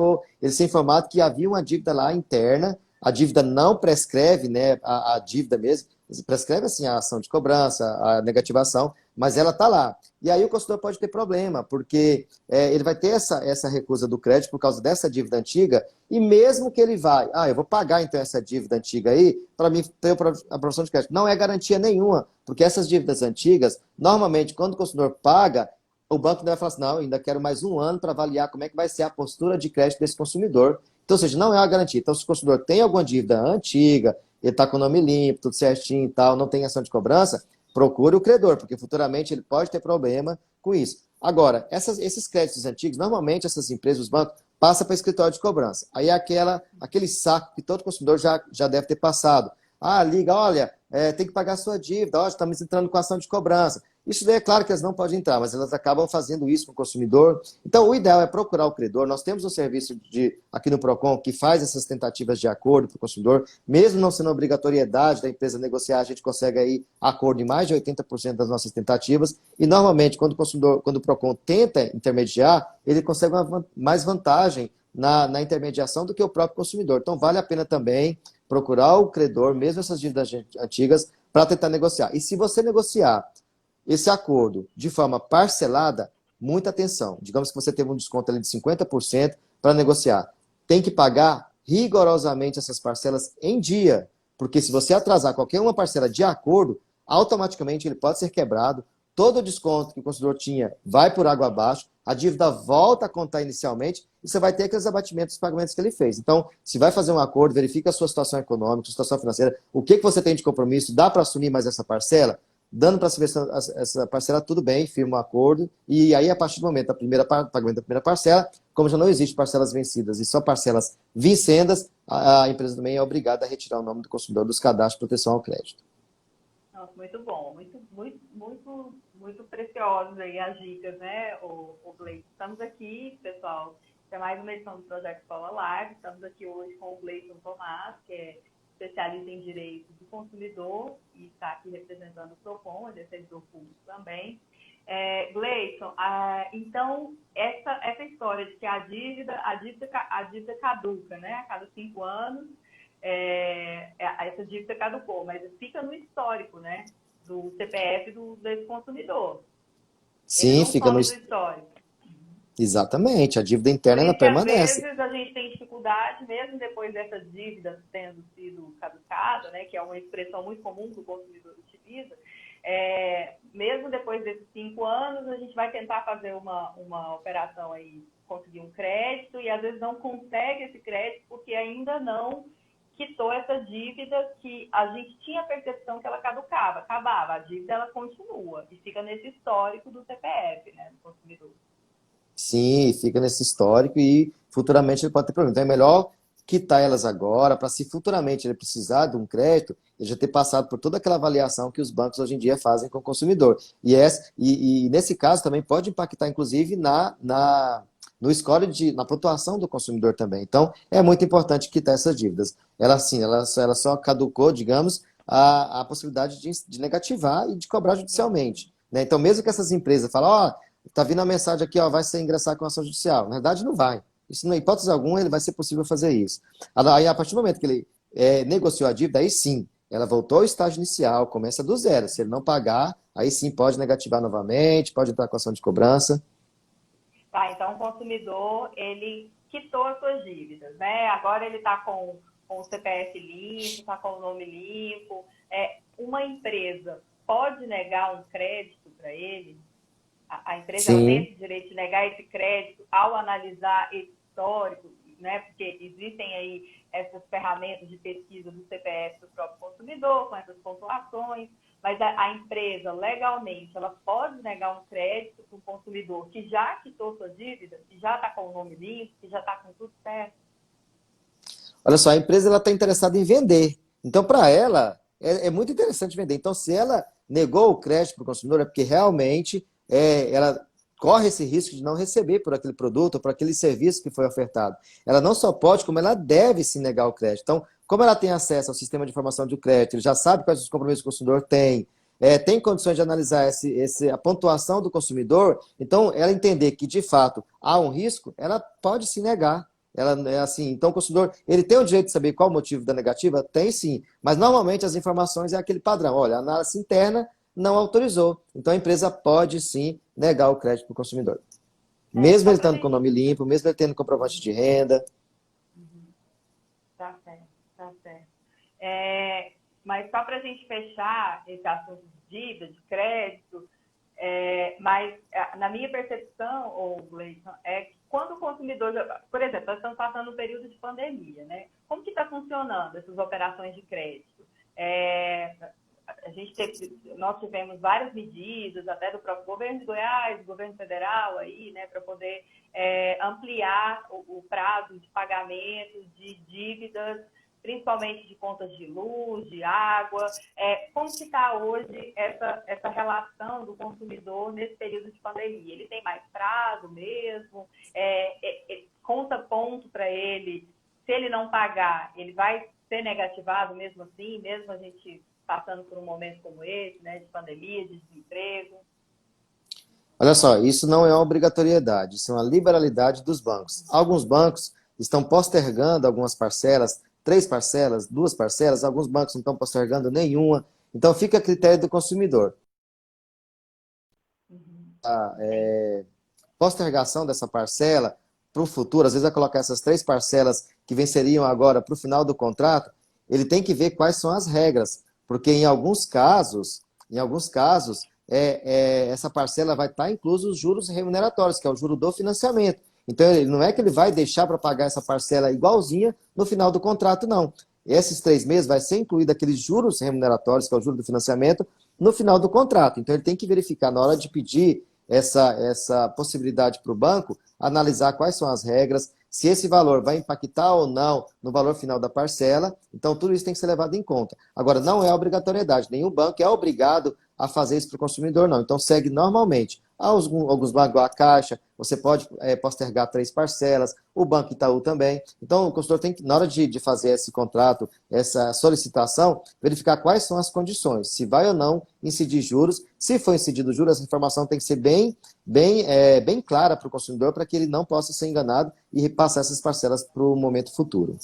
Speaker 2: ser informado que havia uma dívida lá interna, a dívida não prescreve, né, a dívida mesmo, prescreve assim a ação de cobrança, a negativação, mas ela está lá. E aí o consumidor pode ter problema, porque ele vai ter essa recusa do crédito por causa dessa dívida antiga, e mesmo que ele eu vou pagar então essa dívida antiga aí, para mim ter a aprovação de crédito. Não é garantia nenhuma, porque essas dívidas antigas, normalmente, quando o consumidor paga, o banco vai falar assim, não, ainda quero mais 1 ano para avaliar como é que vai ser a postura de crédito desse consumidor. Então, ou seja, não é uma garantia. Então, se o consumidor tem alguma dívida antiga, ele está com o nome limpo, tudo certinho e tal, não tem ação de cobrança, procure o credor, porque futuramente ele pode ter problema com isso. Agora, esses créditos antigos, normalmente essas empresas, os bancos, passam para escritório de cobrança. Aí é aquele saco que todo consumidor já deve ter passado. Liga, olha, tem que pagar a sua dívida, olha, estamos entrando com ação de cobrança. Isso daí é claro que elas não podem entrar, mas elas acabam fazendo isso com o consumidor. Então, o ideal é procurar o credor. Nós temos um serviço aqui no Procon que faz essas tentativas de acordo para o consumidor. Mesmo não sendo obrigatoriedade da empresa negociar, a gente consegue aí acordo em mais de 80% das nossas tentativas. E, normalmente, quando o Procon tenta intermediar, ele consegue mais vantagem na intermediação do que o próprio consumidor. Então, vale a pena também procurar o credor, mesmo essas dívidas antigas, para tentar negociar. E se você negociar esse acordo de forma parcelada, muita atenção. Digamos que você teve um desconto ali de 50% para negociar. Tem que pagar rigorosamente essas parcelas em dia, Porque se você atrasar qualquer uma parcela de acordo, automaticamente ele pode ser quebrado, todo o desconto que o consumidor tinha vai por água abaixo, a dívida volta a contar inicialmente e você vai ter aqueles abatimentos dos pagamentos que ele fez. Então, se vai fazer um acordo, verifica a sua situação econômica, sua situação financeira, o que você tem de compromisso, dá para assumir mais essa parcela? Dando para saber essa parcela, tudo bem, firma um acordo, e aí a partir do momento do pagamento da primeira parcela, como já não existe parcelas vencidas e só parcelas vincendas, a empresa também é obrigada a retirar o nome do consumidor dos cadastros de proteção ao crédito.
Speaker 1: Nossa, muito bom, muito preciosas aí as dicas, né, o Gleison? Estamos aqui, pessoal, é mais uma edição do Projeto Escola Live, estamos aqui hoje com o Gleison Tomás, que é especialista em direito do consumidor e está aqui representando o PROCON, ele é servidor público também. Gleison, então, essa história de que a dívida caduca, né, a cada 5 anos, essa dívida caducou, mas fica no histórico, né, do CPF desse consumidor.
Speaker 2: Sim,
Speaker 1: ele não
Speaker 2: fica no
Speaker 1: histórico.
Speaker 2: Exatamente, a dívida interna ela
Speaker 1: Porque,
Speaker 2: permanece.
Speaker 1: às vezes a gente tem dificuldade, mesmo depois dessa dívida tendo sido caducada, né, que é uma expressão muito comum que o consumidor utiliza, mesmo depois desses 5 anos, a gente vai tentar fazer uma operação aí, conseguir um crédito, e às vezes não consegue esse crédito porque ainda não quitou essa dívida que a gente tinha a percepção que ela acabava. A dívida ela continua e fica nesse histórico do CPF, né, do consumidor.
Speaker 2: Sim, fica nesse histórico e futuramente ele pode ter problema. Então é melhor quitar elas agora, para se futuramente ele precisar de um crédito, ele já ter passado por toda aquela avaliação que os bancos hoje em dia fazem com o consumidor. E nesse caso também pode impactar, inclusive, no score na pontuação do consumidor também. Então, é muito importante quitar essas dívidas. Ela só caducou, digamos, a possibilidade de negativar e de cobrar judicialmente. Né? Então, mesmo que essas empresas falem, tá vindo a mensagem aqui, vai ser ingressar com ação judicial. Na verdade, não vai. Isso, na hipótese alguma, ele vai ser possível fazer isso. Aí, a partir do momento que ele negociou a dívida, aí sim, ela voltou ao estágio inicial, começa do zero. Se ele não pagar, aí sim pode negativar novamente, pode entrar com ação de cobrança.
Speaker 1: Tá, então o consumidor, ele quitou as suas dívidas, né? Agora ele está com o CPF limpo, está com o nome limpo. Uma empresa pode negar um crédito para ele? A empresa tem esse direito de negar esse crédito ao analisar esse histórico, né? Porque existem aí essas ferramentas de pesquisa do CPF do próprio consumidor, com essas pontuações, mas a empresa, legalmente, ela pode negar um crédito para um consumidor que já quitou sua dívida, que já está com o nome limpo, que já está com tudo certo?
Speaker 2: Olha só, a empresa está interessada em vender. Então, para ela, é muito interessante vender. Então, se ela negou o crédito para o consumidor, é porque realmente ela corre esse risco de não receber por aquele produto ou por aquele serviço que foi ofertado. Ela não só pode, como ela deve se negar o crédito. Então, como ela tem acesso ao sistema de informação de crédito, ele já sabe quais os compromissos que o consumidor tem condições de analisar a pontuação do consumidor, então ela entender que, de fato, há um risco, ela pode se negar. Ela é assim, então o consumidor, ele tem o direito de saber qual o motivo da negativa? Tem sim, mas normalmente as informações é aquele padrão, olha, a análise interna não autorizou, então a empresa pode sim negar o crédito para o consumidor. Mesmo ele estando com o nome limpo, mesmo ele tendo comprovante de renda.
Speaker 1: Tá certo. Mas só para a gente fechar esse assunto de dívida, de crédito, mas na minha percepção, Gleison, é que quando o consumidor, por exemplo, nós estamos passando um período de pandemia, né? Como que está funcionando essas operações de crédito? Nós tivemos várias medidas, até do próprio governo de Goiás, governo federal, aí, né, para poder ampliar o prazo de pagamento de dívidas, principalmente de contas de luz, de água. Como que está hoje essa relação do consumidor nesse período de pandemia? Ele tem mais prazo mesmo? Conta ponto para ele? Se ele não pagar, ele vai ser negativado mesmo assim, mesmo a gente passando por um momento como esse, né, de pandemia, de desemprego?
Speaker 2: Olha só, isso não é uma obrigatoriedade, isso é uma liberalidade dos bancos. Alguns bancos estão postergando algumas parcelas, 3 parcelas, 2 parcelas, alguns bancos não estão postergando nenhuma. Então fica a critério do consumidor. Postergação dessa parcela para o futuro, às vezes vai colocar essas 3 parcelas que venceriam agora para o final do contrato, ele tem que ver quais são as regras, porque em alguns casos, essa parcela vai estar incluso os juros remuneratórios, que é o juro do financiamento. Então, não é que ele vai deixar para pagar essa parcela igualzinha no final do contrato, não. Esses 3 meses vai ser incluído aqueles juros remuneratórios, que é o juro do financiamento, no final do contrato. Então, ele tem que verificar, na hora de pedir essa possibilidade para o banco, analisar quais são as regras, se esse valor vai impactar ou não no valor final da parcela. Então, tudo isso tem que ser levado em conta. Agora, não é obrigatoriedade. Nenhum banco é obrigado a fazer isso para o consumidor, não. Então, segue normalmente. Alguns bancos, a Caixa, você pode postergar 3 parcelas, o Banco Itaú também. Então, o consultor tem que, na hora de fazer esse contrato, essa solicitação, verificar quais são as condições, se vai ou não incidir juros. Se for incidido juros, essa informação tem que ser bem clara para o consumidor, para que ele não possa ser enganado e repassar essas parcelas para o momento futuro.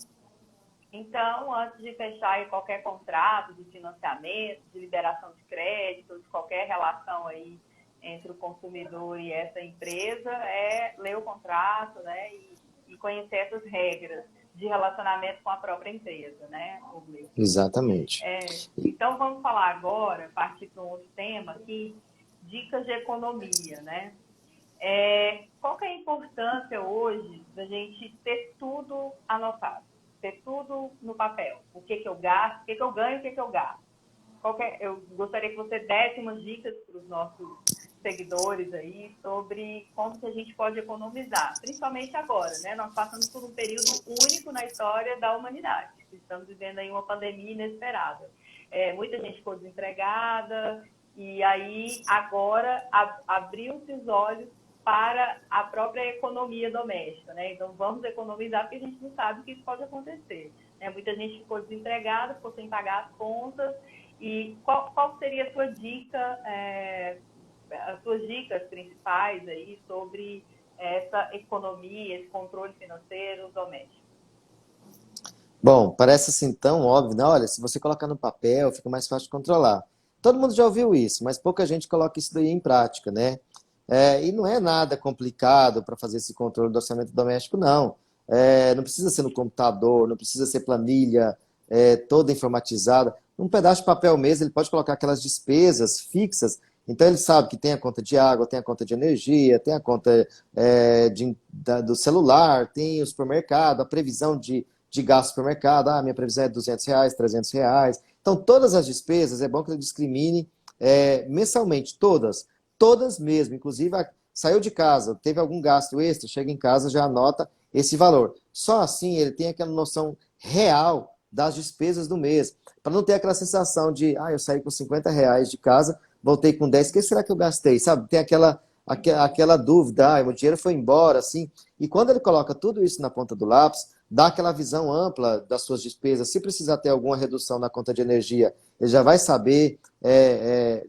Speaker 1: Então, antes de fechar aí qualquer contrato de financiamento, de liberação de crédito, de qualquer relação aí entre o consumidor e essa empresa, é ler o contrato, né, e conhecer essas regras de relacionamento com a própria empresa, né, Rubens?
Speaker 2: Exatamente.
Speaker 1: Então, vamos falar agora, partir para um outro tema aqui, dicas de economia, né? Qual que é a importância hoje da gente ter tudo anotado, ter tudo no papel? O que eu gasto, o que eu ganho, o que eu gasto? Eu gostaria que você desse umas dicas para os nossos seguidores aí sobre como que a gente pode economizar, principalmente agora, né? Nós passamos por um período único na história da humanidade. Estamos vivendo aí uma pandemia inesperada. Muita gente ficou desempregada e aí agora abriu-se os olhos para a própria economia doméstica, né? Então vamos economizar porque a gente não sabe o que isso pode acontecer, né? Muita gente ficou desempregada, ficou sem pagar as contas. E qual seria a sua dica, as suas dicas principais aí sobre essa economia, esse controle financeiro doméstico?
Speaker 2: Bom, parece assim tão óbvio, né? Olha, se você colocar no papel, fica mais fácil de controlar. Todo mundo já ouviu isso, mas pouca gente coloca isso daí em prática, né? E não é nada complicado para fazer esse controle do orçamento doméstico, não. Não precisa ser no computador, não precisa ser planilha toda informatizada. Um pedaço de papel mesmo, ele pode colocar aquelas despesas fixas. Então, ele sabe que tem a conta de água, tem a conta de energia, tem a conta do celular, tem o supermercado, a previsão de gasto do supermercado. Minha previsão é R$ 200, R$ 300. Então, todas as despesas, é bom que ele discrimine mensalmente, todas mesmo. Inclusive, saiu de casa, teve algum gasto extra, chega em casa, já anota esse valor. Só assim ele tem aquela noção real das despesas do mês, para não ter aquela sensação de, eu saí com R$ 50 de casa, voltei com 10, o que será que eu gastei? Sabe, tem aquela dúvida, o dinheiro foi embora, assim. E quando ele coloca tudo isso na ponta do lápis, dá aquela visão ampla das suas despesas. Se precisar ter alguma redução na conta de energia, ele já vai saber,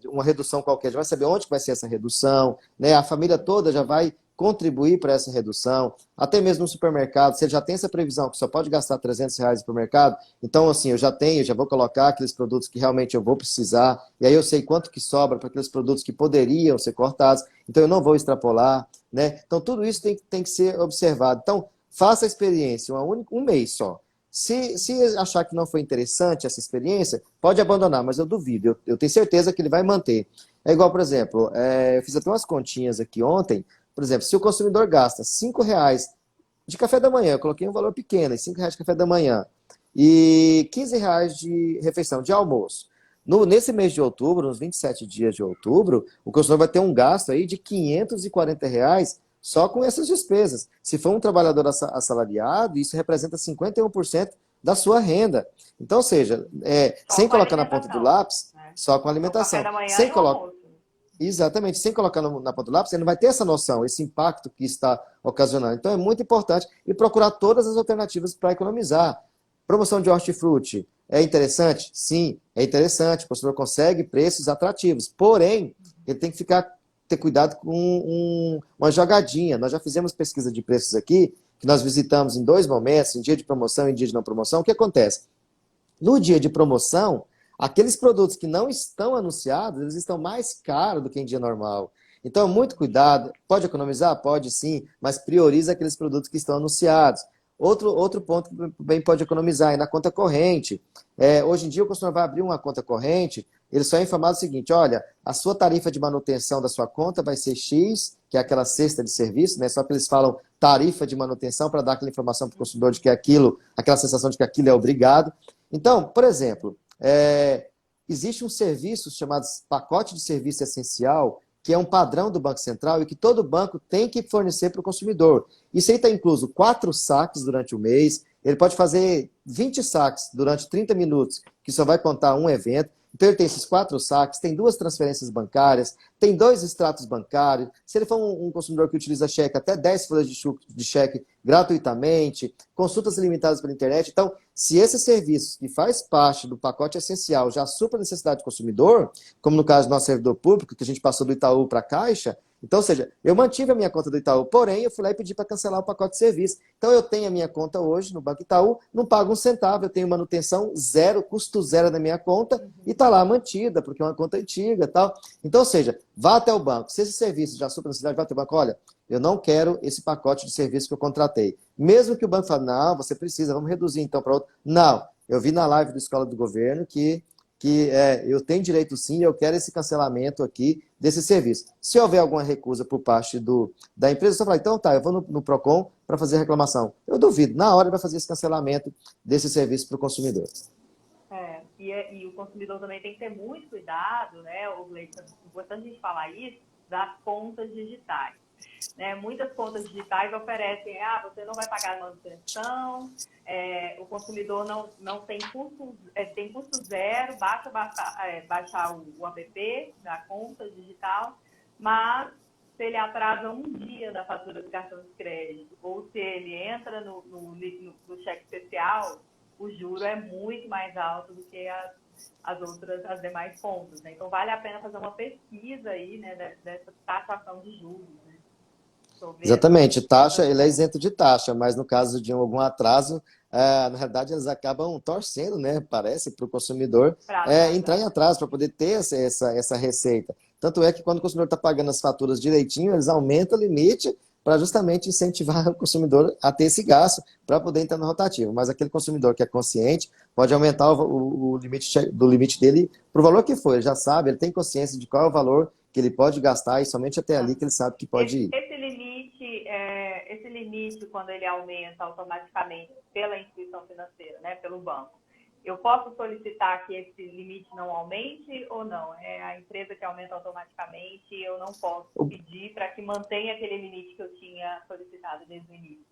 Speaker 2: uma redução qualquer, já vai saber onde vai ser essa redução, né? A família toda já vai contribuir para essa redução, até mesmo no supermercado, se ele já tem essa previsão que só pode gastar R$ 300 no supermercado, então assim, eu já vou colocar aqueles produtos que realmente eu vou precisar, e aí eu sei quanto que sobra para aqueles produtos que poderiam ser cortados, então eu não vou extrapolar, né? Então tudo isso tem que ser observado. Então, faça a experiência, um mês só. Se achar que não foi interessante essa experiência, pode abandonar, mas eu duvido, eu tenho certeza que ele vai manter. É igual, por exemplo, eu fiz até umas continhas aqui ontem. Por exemplo, se o consumidor gasta R$ 5 de café da manhã, eu coloquei um valor pequeno, R$ 5 de café da manhã, e R$ 15 de refeição, de almoço. Nesse mês de outubro, nos 27 dias de outubro, o consumidor vai ter um gasto aí de R$ 540 só com essas despesas. Se for um trabalhador assalariado, isso representa 51% da sua renda. Então, ou seja, sem colocar na ponta do lápis, só com alimentação.
Speaker 1: Café da manhã
Speaker 2: sem
Speaker 1: e almoço.
Speaker 2: Exatamente, sem colocar na ponta do lápis, ele não vai ter essa noção, esse impacto que está ocasionando. Então é muito importante e procurar todas as alternativas para economizar. Promoção de hortifruti é interessante? Sim, é interessante. O consumidor consegue preços atrativos. Porém, ele tem que ter cuidado com uma jogadinha. Nós já fizemos pesquisa de preços aqui, que nós visitamos em 2 momentos, em dia de promoção e em dia de não promoção. O que acontece? No dia de promoção, aqueles produtos que não estão anunciados, eles estão mais caros do que em dia normal. Então, muito cuidado. Pode economizar? Pode sim, mas prioriza aqueles produtos que estão anunciados. Outro ponto que também pode economizar é na conta corrente. Hoje em dia, o consumidor vai abrir uma conta corrente, ele só é informado o seguinte: olha, a sua tarifa de manutenção da sua conta vai ser X, que é aquela cesta de serviço, né? Só que eles falam tarifa de manutenção para dar aquela informação para o consumidor de que aquilo, aquela sensação de que aquilo é obrigado. Então, por exemplo, existe um serviço chamado pacote de serviço essencial, que é um padrão do Banco Central e que todo banco tem que fornecer para o consumidor. Isso aí está incluso 4 saques durante o mês, ele pode fazer 20 saques durante 30 minutos, que só vai contar um evento. Então ele tem esses 4 saques, tem 2 transferências bancárias, tem 2 extratos bancários. Se ele for um consumidor que utiliza cheque, até 10 folhas de cheque gratuitamente, consultas ilimitadas pela internet. Então, se esse serviço que faz parte do pacote essencial já supra a necessidade do consumidor, como no caso do nosso servidor público, que a gente passou do Itaú para a Caixa, então, ou seja, eu mantive a minha conta do Itaú, porém, eu fui lá e pedi para cancelar o pacote de serviço. Então, eu tenho a minha conta hoje no Banco Itaú, não pago um centavo, eu tenho manutenção zero, custo zero da minha conta, e está lá mantida, porque é uma conta antiga e tal. Então, ou seja, vá até o banco. Se esse serviço já supra a necessidade, vá até o banco, olha, eu não quero esse pacote de serviço que eu contratei. Mesmo que o banco fale, não, você precisa, vamos reduzir então para outro. Não, eu vi na live da Escola do Governo que eu tenho direito sim, eu quero esse cancelamento aqui desse serviço. Se houver alguma recusa por parte da empresa, você fala, então tá, eu vou no Procon para fazer a reclamação. Eu duvido, na hora ele vai fazer esse cancelamento desse serviço para o consumidor.
Speaker 1: E o consumidor também tem que ter muito cuidado, né, Gleison, é importante a gente falar isso, das contas digitais. Né? Muitas contas digitais oferecem, você não vai pagar manutenção, o consumidor não tem custo, tem custo zero, basta baixar o app da conta digital, mas se ele atrasa um dia da fatura do cartão de crédito ou se ele entra no cheque especial, o juro é muito mais alto do que as demais contas. Né? Então, vale a pena fazer uma pesquisa aí, né, dessa taxação de juros. Né?
Speaker 2: Exatamente, taxa, ele é isento de taxa, mas no caso de algum atraso, na verdade eles acabam torcendo, né, parece, para o consumidor entrar em atraso para poder ter essa receita. Tanto é que quando o consumidor está pagando as faturas direitinho, eles aumentam o limite para justamente incentivar o consumidor a ter esse gasto para poder entrar no rotativo. Mas aquele consumidor que é consciente pode aumentar o limite dele para o valor que for. Ele já sabe, ele tem consciência de qual é o valor que ele pode gastar e somente até ali que ele sabe que pode ir.
Speaker 1: Esse limite, quando ele aumenta automaticamente pela instituição financeira, né, pelo banco, eu posso solicitar que esse limite não aumente ou não? É a empresa que aumenta automaticamente, eu não posso pedir para que mantenha aquele limite que eu tinha solicitado desde o início.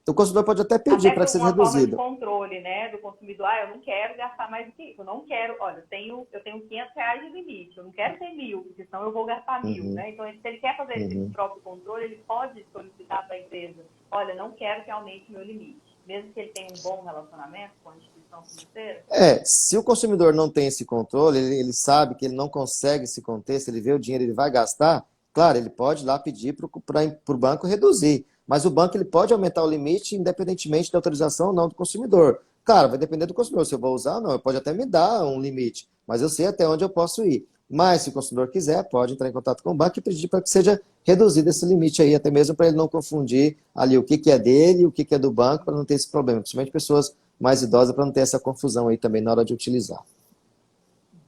Speaker 2: O consumidor pode até pedir para que seja reduzido.
Speaker 1: Forma de controle, né, do consumidor. Eu não quero gastar mais do que isso. Eu não quero, olha, eu tenho R$500 de limite. Eu não quero ter 1.000, porque senão eu vou gastar 1.000, né? Então, se ele quer fazer esse próprio controle, ele pode solicitar para a empresa, olha, não quero que aumente meu limite. Mesmo que ele tenha um bom relacionamento com a instituição financeira.
Speaker 2: Se o consumidor não tem esse controle, ele sabe que ele não consegue se conter, se ele vê o dinheiro, ele vai gastar, claro, ele pode ir lá pedir para o banco reduzir. Mas o banco ele pode aumentar o limite independentemente da autorização ou não do consumidor. Claro, vai depender do consumidor, se eu vou usar ou não. Ele pode até me dar um limite, mas eu sei até onde eu posso ir. Mas se o consumidor quiser, pode entrar em contato com o banco e pedir para que seja reduzido esse limite aí, até mesmo para ele não confundir ali o que é dele e o que é do banco, para não ter esse problema. Principalmente pessoas mais idosas, para não ter essa confusão aí também na hora de utilizar.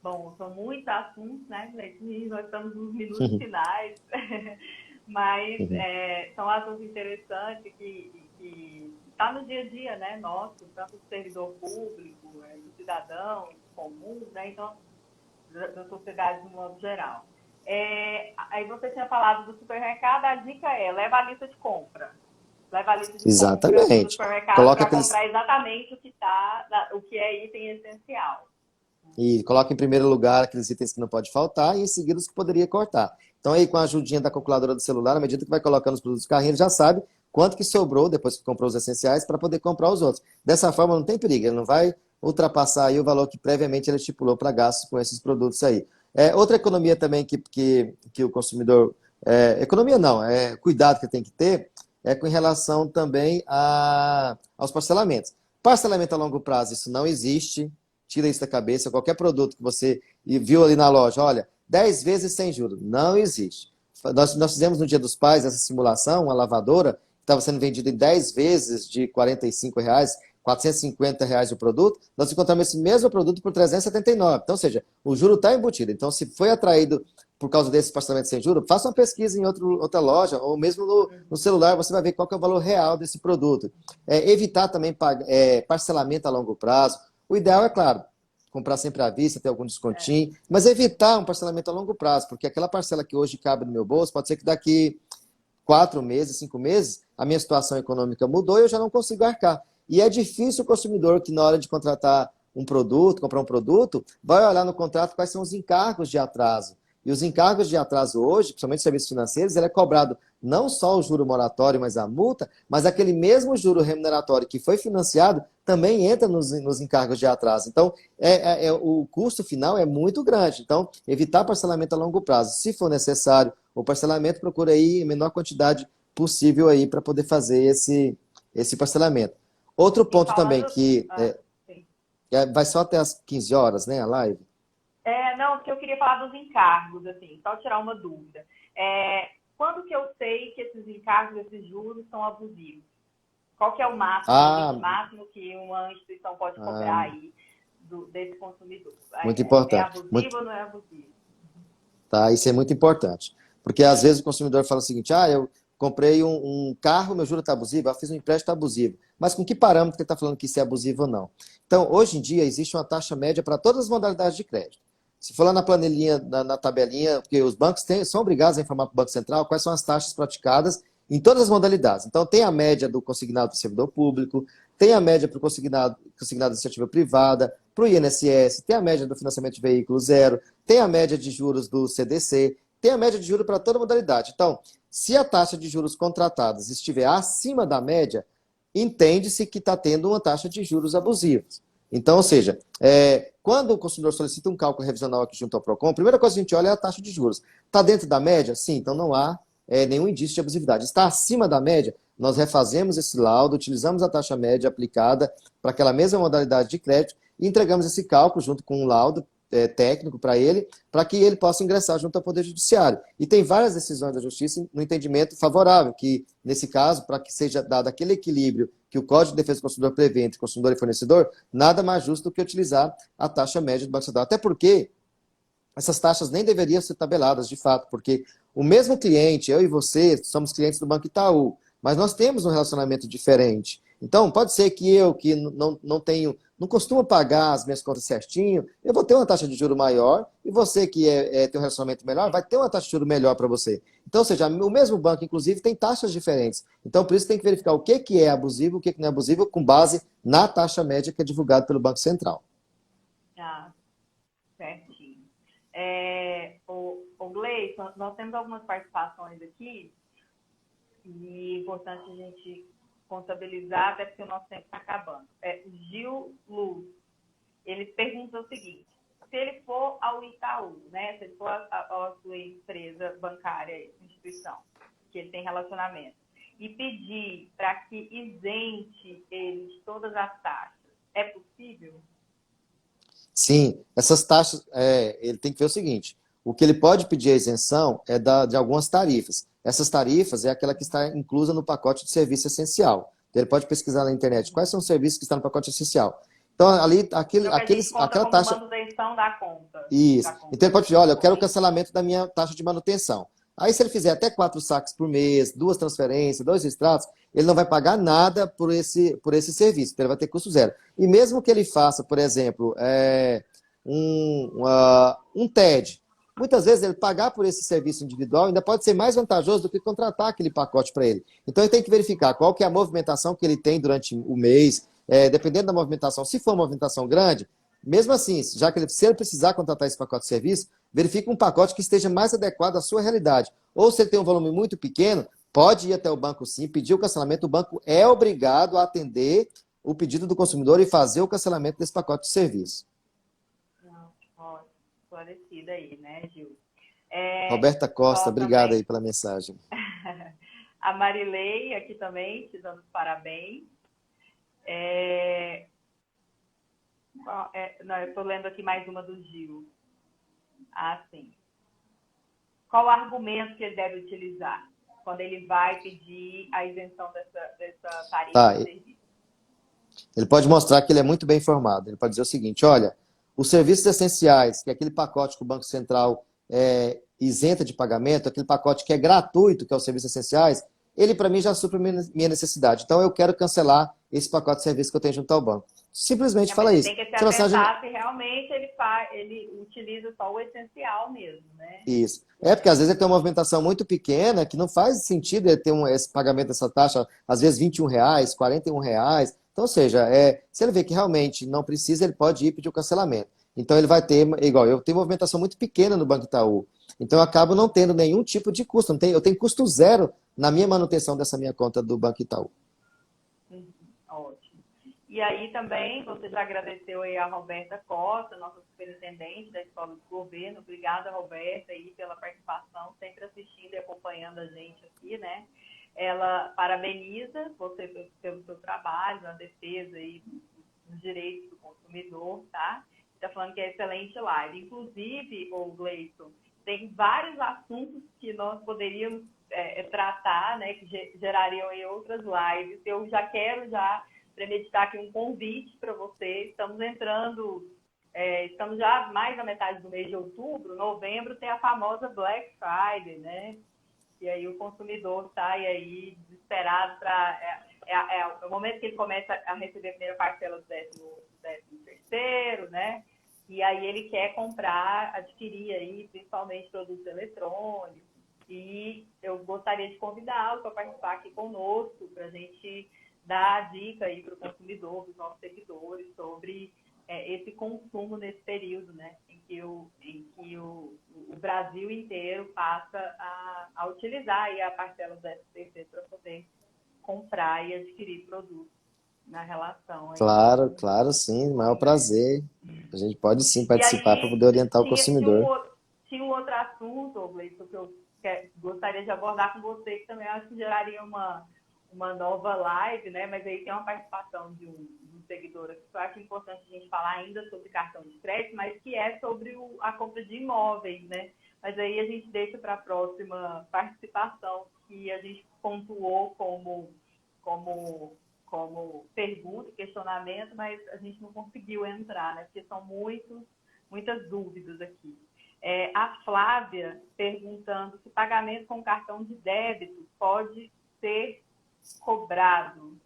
Speaker 1: Bom, são muitos assuntos, né? Nós estamos nos minutos finais. Mas são assuntos interessantes que está no dia a dia, né, nosso, tanto do servidor público, do cidadão comum, né, então, da sociedade de um modo geral. Aí você tinha falado do supermercado, a dica leva a lista de compra. Leva a lista de compra do supermercado para comprar exatamente o que é item essencial.
Speaker 2: E coloca em primeiro lugar aqueles itens que não pode faltar e em seguida os que poderia cortar. Então aí com a ajudinha da calculadora do celular, à medida que vai colocando os produtos no carrinho, ele já sabe quanto que sobrou depois que comprou os essenciais para poder comprar os outros. Dessa forma não tem perigo, ele não vai ultrapassar aí o valor que previamente ele estipulou para gastos com esses produtos aí. Outra economia também que o consumidor... economia não, cuidado que tem que ter com relação também aos parcelamentos. Parcelamento a longo prazo, isso não existe. Tira isso da cabeça. Qualquer produto que você viu ali na loja, olha, 10 vezes sem juros. Não existe. Nós fizemos no Dia dos Pais essa simulação, uma lavadora, estava sendo vendido em 10 vezes de R$ 45, R$ 450 o produto, nós encontramos esse mesmo produto por 379. Então, ou seja, o juro está embutido. Então, se foi atraído por causa desse parcelamento sem juros, faça uma pesquisa em outra loja, ou mesmo no celular, você vai ver qual que é o valor real desse produto. Evitar também parcelamento a longo prazo. O ideal é, claro, comprar sempre à vista, ter algum descontinho, mas evitar um parcelamento a longo prazo, porque aquela parcela que hoje cabe no meu bolso, pode ser que daqui 4 meses, 5 meses, a minha situação econômica mudou e eu já não consigo arcar. E é difícil o consumidor que na hora de contratar um produto, comprar um produto, vai olhar no contrato quais são os encargos de atraso. E os encargos de atraso hoje, principalmente serviços financeiros, ele é cobrado não só o juro moratório, mas a multa, mas aquele mesmo juro remuneratório que foi financiado também entra nos encargos de atraso. Então, o custo final é muito grande. Então, evitar parcelamento a longo prazo. Se for necessário o parcelamento, procura aí a menor quantidade possível aí para poder fazer esse parcelamento. Outro ponto também que vai só até as 15 horas, né, a live?
Speaker 1: Não, porque eu queria falar dos encargos, assim, só tirar uma dúvida. Quando que eu sei que esses encargos, esses juros são abusivos? Qual que é o máximo, o limite máximo que uma instituição pode cobrar aí desse consumidor?
Speaker 2: Muito importante.
Speaker 1: É abusivo ou não é abusivo?
Speaker 2: Tá, isso é muito importante. Porque às vezes o consumidor fala o seguinte, eu comprei um carro, meu juro está abusivo, eu fiz um empréstimo abusivo. Mas com que parâmetro ele está falando que isso é abusivo ou não? Então, hoje em dia, existe uma taxa média para todas as modalidades de crédito. Se for lá na planilhinha, na tabelinha, porque os bancos são obrigados a informar para o Banco Central quais são as taxas praticadas em todas as modalidades. Então, tem a média do consignado do servidor público, tem a média para o consignado de iniciativa privada, para o INSS, tem a média do financiamento de veículo zero, tem a média de juros do CDC, tem a média de juros para toda modalidade. Então, se a taxa de juros contratadas estiver acima da média, entende-se que está tendo uma taxa de juros abusivos. Então, ou seja, quando o consumidor solicita um cálculo revisional aqui junto ao PROCON, a primeira coisa que a gente olha é a taxa de juros. Está dentro da média? Sim, então não há nenhum indício de abusividade. Está acima da média? Nós refazemos esse laudo, utilizamos a taxa média aplicada para aquela mesma modalidade de crédito e entregamos esse cálculo junto com um laudo técnico para que ele possa ingressar junto ao Poder Judiciário. E tem várias decisões da Justiça no entendimento favorável, que, nesse caso, para que seja dado aquele equilíbrio que o Código de Defesa do Consumidor prevê entre consumidor e fornecedor, nada mais justo do que utilizar a taxa média do Banco Central. Até porque essas taxas nem deveriam ser tabeladas, de fato, porque o mesmo cliente, eu e você, somos clientes do Banco Itaú, mas nós temos um relacionamento diferente. Então, pode ser que eu, que não costumo pagar as minhas contas certinho, eu vou ter uma taxa de juro maior, e você que tem um relacionamento melhor, vai ter uma taxa de juro melhor para você. Então, ou seja, o mesmo banco, inclusive, tem taxas diferentes. Então, por isso tem que verificar o que é abusivo, o que não é abusivo, com base na taxa média que é divulgada pelo Banco Central.
Speaker 1: Certinho. O Gleison, nós temos algumas participações aqui, e é importante a gente contabilizar, até porque o nosso tempo está acabando. Gil Luz, ele pergunta o seguinte: se ele for ao Itaú, né, se ele for à sua empresa bancária, instituição, que ele tem relacionamento, e pedir para que isente ele de todas as taxas, é possível?
Speaker 2: Sim, essas taxas, ele tem que ver o seguinte, o que ele pode pedir a isenção é de algumas tarifas. Essas tarifas é aquela que está inclusa no pacote de serviço essencial. Então, ele pode pesquisar na internet quais são os serviços que estão no pacote essencial. Então, ali, aquela taxa...
Speaker 1: manutenção da conta.
Speaker 2: Isso. Então, ele pode pedir, olha, eu quero o
Speaker 1: Isso.
Speaker 2: cancelamento da minha taxa de manutenção. Aí, se ele fizer até 4 saques por mês, 2 transferências, 2 extratos, ele não vai pagar nada por esse serviço, então ele vai ter custo zero. E mesmo que ele faça, por exemplo, um TED, muitas vezes ele pagar por esse serviço individual ainda pode ser mais vantajoso do que contratar aquele pacote para ele. Então, ele tem que verificar qual que é a movimentação que ele tem durante o mês, dependendo da movimentação. Se for uma movimentação grande, mesmo assim, se ele precisar contratar esse pacote de serviço, verifique um pacote que esteja mais adequado à sua realidade. Ou se ele tem um volume muito pequeno, pode ir até o banco sim, pedir o cancelamento, o banco é obrigado a atender o pedido do consumidor e fazer o cancelamento desse pacote de serviço.
Speaker 1: Esclarecida aí, né, Gil?
Speaker 2: Roberta Costa, obrigado aí pela mensagem.
Speaker 1: A Marilei aqui também, te dando parabéns. Não, eu estou lendo aqui mais uma do Gil. Sim. Qual o argumento que ele deve utilizar quando ele vai pedir a isenção dessa tarifa
Speaker 2: Tá.
Speaker 1: de serviço?
Speaker 2: Ele pode mostrar que ele é muito bem informado. Ele pode dizer o seguinte, olha, os serviços essenciais, que é aquele pacote que o Banco Central isenta de pagamento, aquele pacote que é gratuito, que é os serviços essenciais, ele para mim já supre minha necessidade. Então eu quero cancelar esse pacote de serviço que eu tenho junto ao banco. Simplesmente fala
Speaker 1: Mas
Speaker 2: isso.
Speaker 1: tem que se atentar se realmente ele utiliza só o essencial mesmo, né?
Speaker 2: Isso. Porque às vezes ele tem uma movimentação muito pequena que não faz sentido ele ter esse pagamento dessa taxa, às vezes R$ 21, R$ 41. Então, ou seja, se ele vê que realmente não precisa, ele pode ir pedir o cancelamento. Então ele vai ter, igual eu tenho movimentação muito pequena no Banco Itaú. Então eu acabo não tendo nenhum tipo de custo. Eu tenho custo zero na minha manutenção dessa minha conta do Banco Itaú.
Speaker 1: Ótimo. E aí também, você já agradeceu aí a Roberta Costa, nossa superintendente da Escola de Governo. Obrigada, Roberta, aí, pela participação, sempre assistindo e acompanhando a gente aqui, né? Ela parabeniza você pelo seu trabalho, na defesa aí dos direitos do consumidor, tá? Está falando que é excelente live. Inclusive, o Gleison, tem vários assuntos que nós poderíamos tratar, né, que gerariam em outras lives. Eu já quero premeditar aqui um convite para vocês. Estamos já mais na metade do mês de outubro. Novembro tem a famosa Black Friday, né? E aí o consumidor está aí desesperado para... É o momento que ele começa a receber a primeira parcela do 13º, né? E aí ele quer adquirir aí, principalmente produtos eletrônicos. E eu gostaria de convidá-lo para participar aqui conosco, para a gente dar a dica aí para o consumidor, dos nossos seguidores, sobre esse consumo nesse período, né? Em que o Brasil inteiro passa a utilizar aí a parcela do SPC para poder comprar e adquirir produtos na relação. Aí.
Speaker 2: Claro, sim, maior prazer. A gente pode sim participar para poder orientar o consumidor.
Speaker 1: Tinha um outro assunto, Gleison, que eu gostaria de abordar com você, que também acho que geraria uma nova live, né? Mas aí tem uma participação de um seguidor aqui, que eu acho importante a gente falar ainda sobre cartão de crédito, mas que é sobre a compra de imóveis, né? Mas aí a gente deixa para a próxima participação, que a gente pontuou como pergunta, questionamento, mas a gente não conseguiu entrar, né? Porque são muitas dúvidas aqui. A Flávia perguntando se pagamento com cartão de débito pode ser cobrado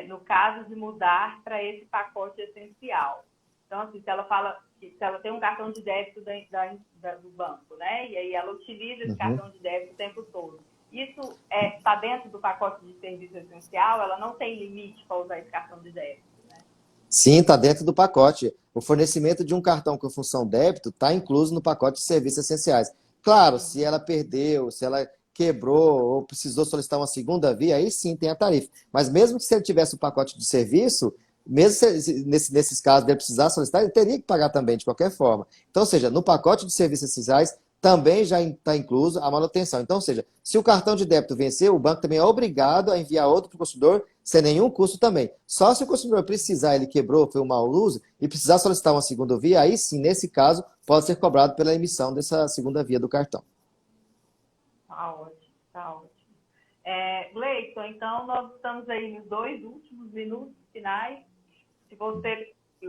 Speaker 1: no caso de mudar para esse pacote essencial. Então, assim, se ela tem um cartão de débito do banco, né? E aí ela utiliza esse cartão de débito o tempo todo. Isso está dentro do pacote de serviço essencial? Ela não tem limite para usar esse cartão de débito, né?
Speaker 2: Sim, está dentro do pacote. O fornecimento de um cartão com função débito está incluso no pacote de serviços essenciais. Claro, se ela perdeu, se ela quebrou ou precisou solicitar uma segunda via, aí sim tem a tarifa. Mas mesmo que se ele tivesse o pacote de serviço, mesmo nesses casos de ele precisar solicitar, ele teria que pagar também, de qualquer forma. Então, ou seja, no pacote de serviços essenciais também já está incluso a manutenção. Então, ou seja, se o cartão de débito vencer, o banco também é obrigado a enviar outro para o consumidor sem nenhum custo também. Só se o consumidor precisar, ele quebrou, foi um mau uso, e precisar solicitar uma segunda via, aí sim, nesse caso, pode ser cobrado pela emissão dessa segunda via do cartão.
Speaker 1: Tá ótimo. Gleison, então nós estamos aí nos 2 últimos minutos finais. Eu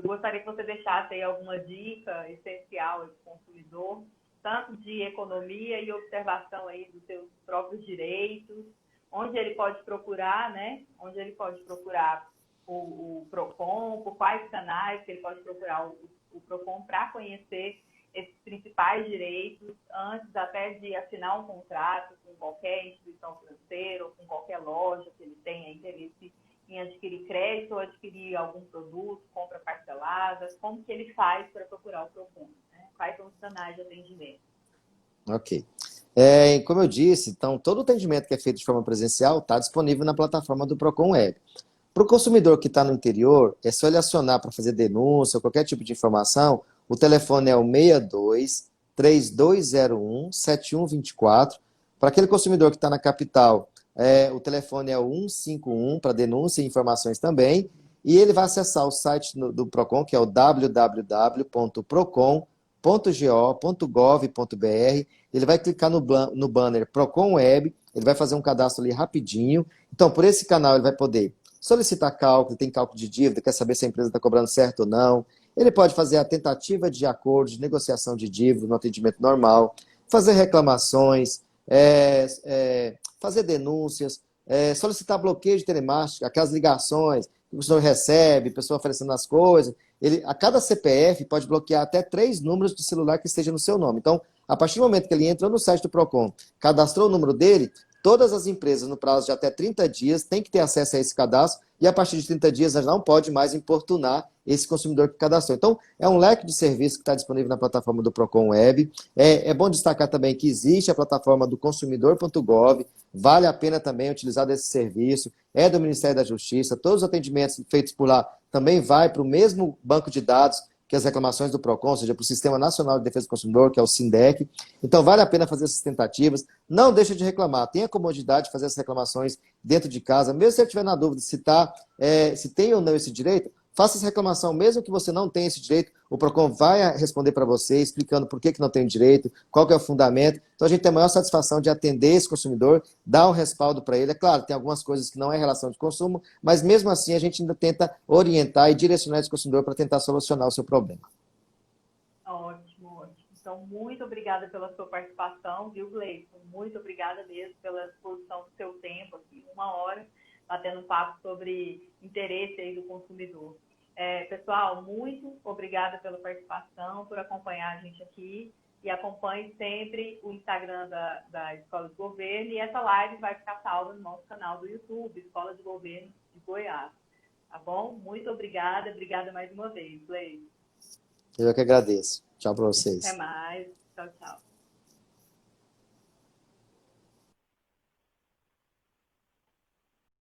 Speaker 1: gostaria que você deixasse aí alguma dica essencial para o consumidor, tanto de economia e observação aí dos seus próprios direitos, onde ele pode procurar, né? Onde ele pode procurar o PROCON, por quais canais que ele pode procurar o PROCON para conhecer esses principais direitos, antes até de assinar um contrato com qualquer instituição financeira ou com qualquer loja que ele tenha interesse em adquirir crédito ou adquirir algum produto, compra parcelada, como que ele faz para procurar o PROCON, né? Quais são os canais de atendimento?
Speaker 2: Ok. Como eu disse, então, todo o atendimento que é feito de forma presencial está disponível na plataforma do PROCON Web. Para o consumidor que está no interior, é só ele acionar para fazer denúncia ou qualquer tipo de informação. O telefone é o 62-3201-7124. Para aquele consumidor que está na capital, o telefone é o 151 para denúncia e informações também. E ele vai acessar o site do PROCON, que é o www.procon.go.gov.br. Ele vai clicar no banner PROCON Web, ele vai fazer um cadastro ali rapidinho. Então, por esse canal, ele vai poder solicitar cálculo, tem cálculo de dívida, quer saber se a empresa está cobrando certo ou não. Ele pode fazer a tentativa de acordo, de negociação de dívida no atendimento normal, fazer reclamações, fazer denúncias, solicitar bloqueio de telemática, aquelas ligações que o senhor recebe, pessoa oferecendo as coisas. A cada CPF pode bloquear até 3 números de celular que esteja no seu nome. Então, a partir do momento que ele entrou no site do Procon, cadastrou o número dele, todas as empresas, no prazo de até 30 dias, têm que ter acesso a esse cadastro, e a partir de 30 dias, não pode mais importunar esse consumidor que cadastrou. Então, é um leque de serviços que está disponível na plataforma do Procon Web. É bom destacar também que existe a plataforma do consumidor.gov, vale a pena também utilizar desse serviço, é do Ministério da Justiça, todos os atendimentos feitos por lá também vai para o mesmo banco de dados que as reclamações do Procon, ou seja, para o Sistema Nacional de Defesa do Consumidor, que é o SINDEC. Então, vale a pena fazer essas tentativas. Não deixe de reclamar. Tenha a comodidade de fazer essas reclamações dentro de casa. Mesmo se você estiver na dúvida se tem ou não esse direito, faça essa reclamação. Mesmo que você não tenha esse direito, o Procon vai responder para você, explicando por que não tem direito, qual que é o fundamento. Então, a gente tem a maior satisfação de atender esse consumidor, dar um respaldo para ele. É claro, tem algumas coisas que não é relação de consumo, mas mesmo assim a gente ainda tenta orientar e direcionar esse consumidor para tentar solucionar o seu problema.
Speaker 1: Ótimo, ótimo. Então, muito obrigada pela sua participação, viu, Gleison? Muito obrigada mesmo pela disposição do seu tempo, aqui, 1 hora, batendo um papo sobre interesse aí do consumidor. Pessoal, muito obrigada pela participação, por acompanhar a gente aqui, e acompanhe sempre o Instagram da Escola de Governo, e essa live vai ficar salva no nosso canal do YouTube, Escola de Governo de Goiás. Tá bom? Muito obrigada mais uma vez, Gleison.
Speaker 2: Eu que agradeço. Tchau para
Speaker 1: Até
Speaker 2: vocês.
Speaker 1: mais. Tchau, tchau.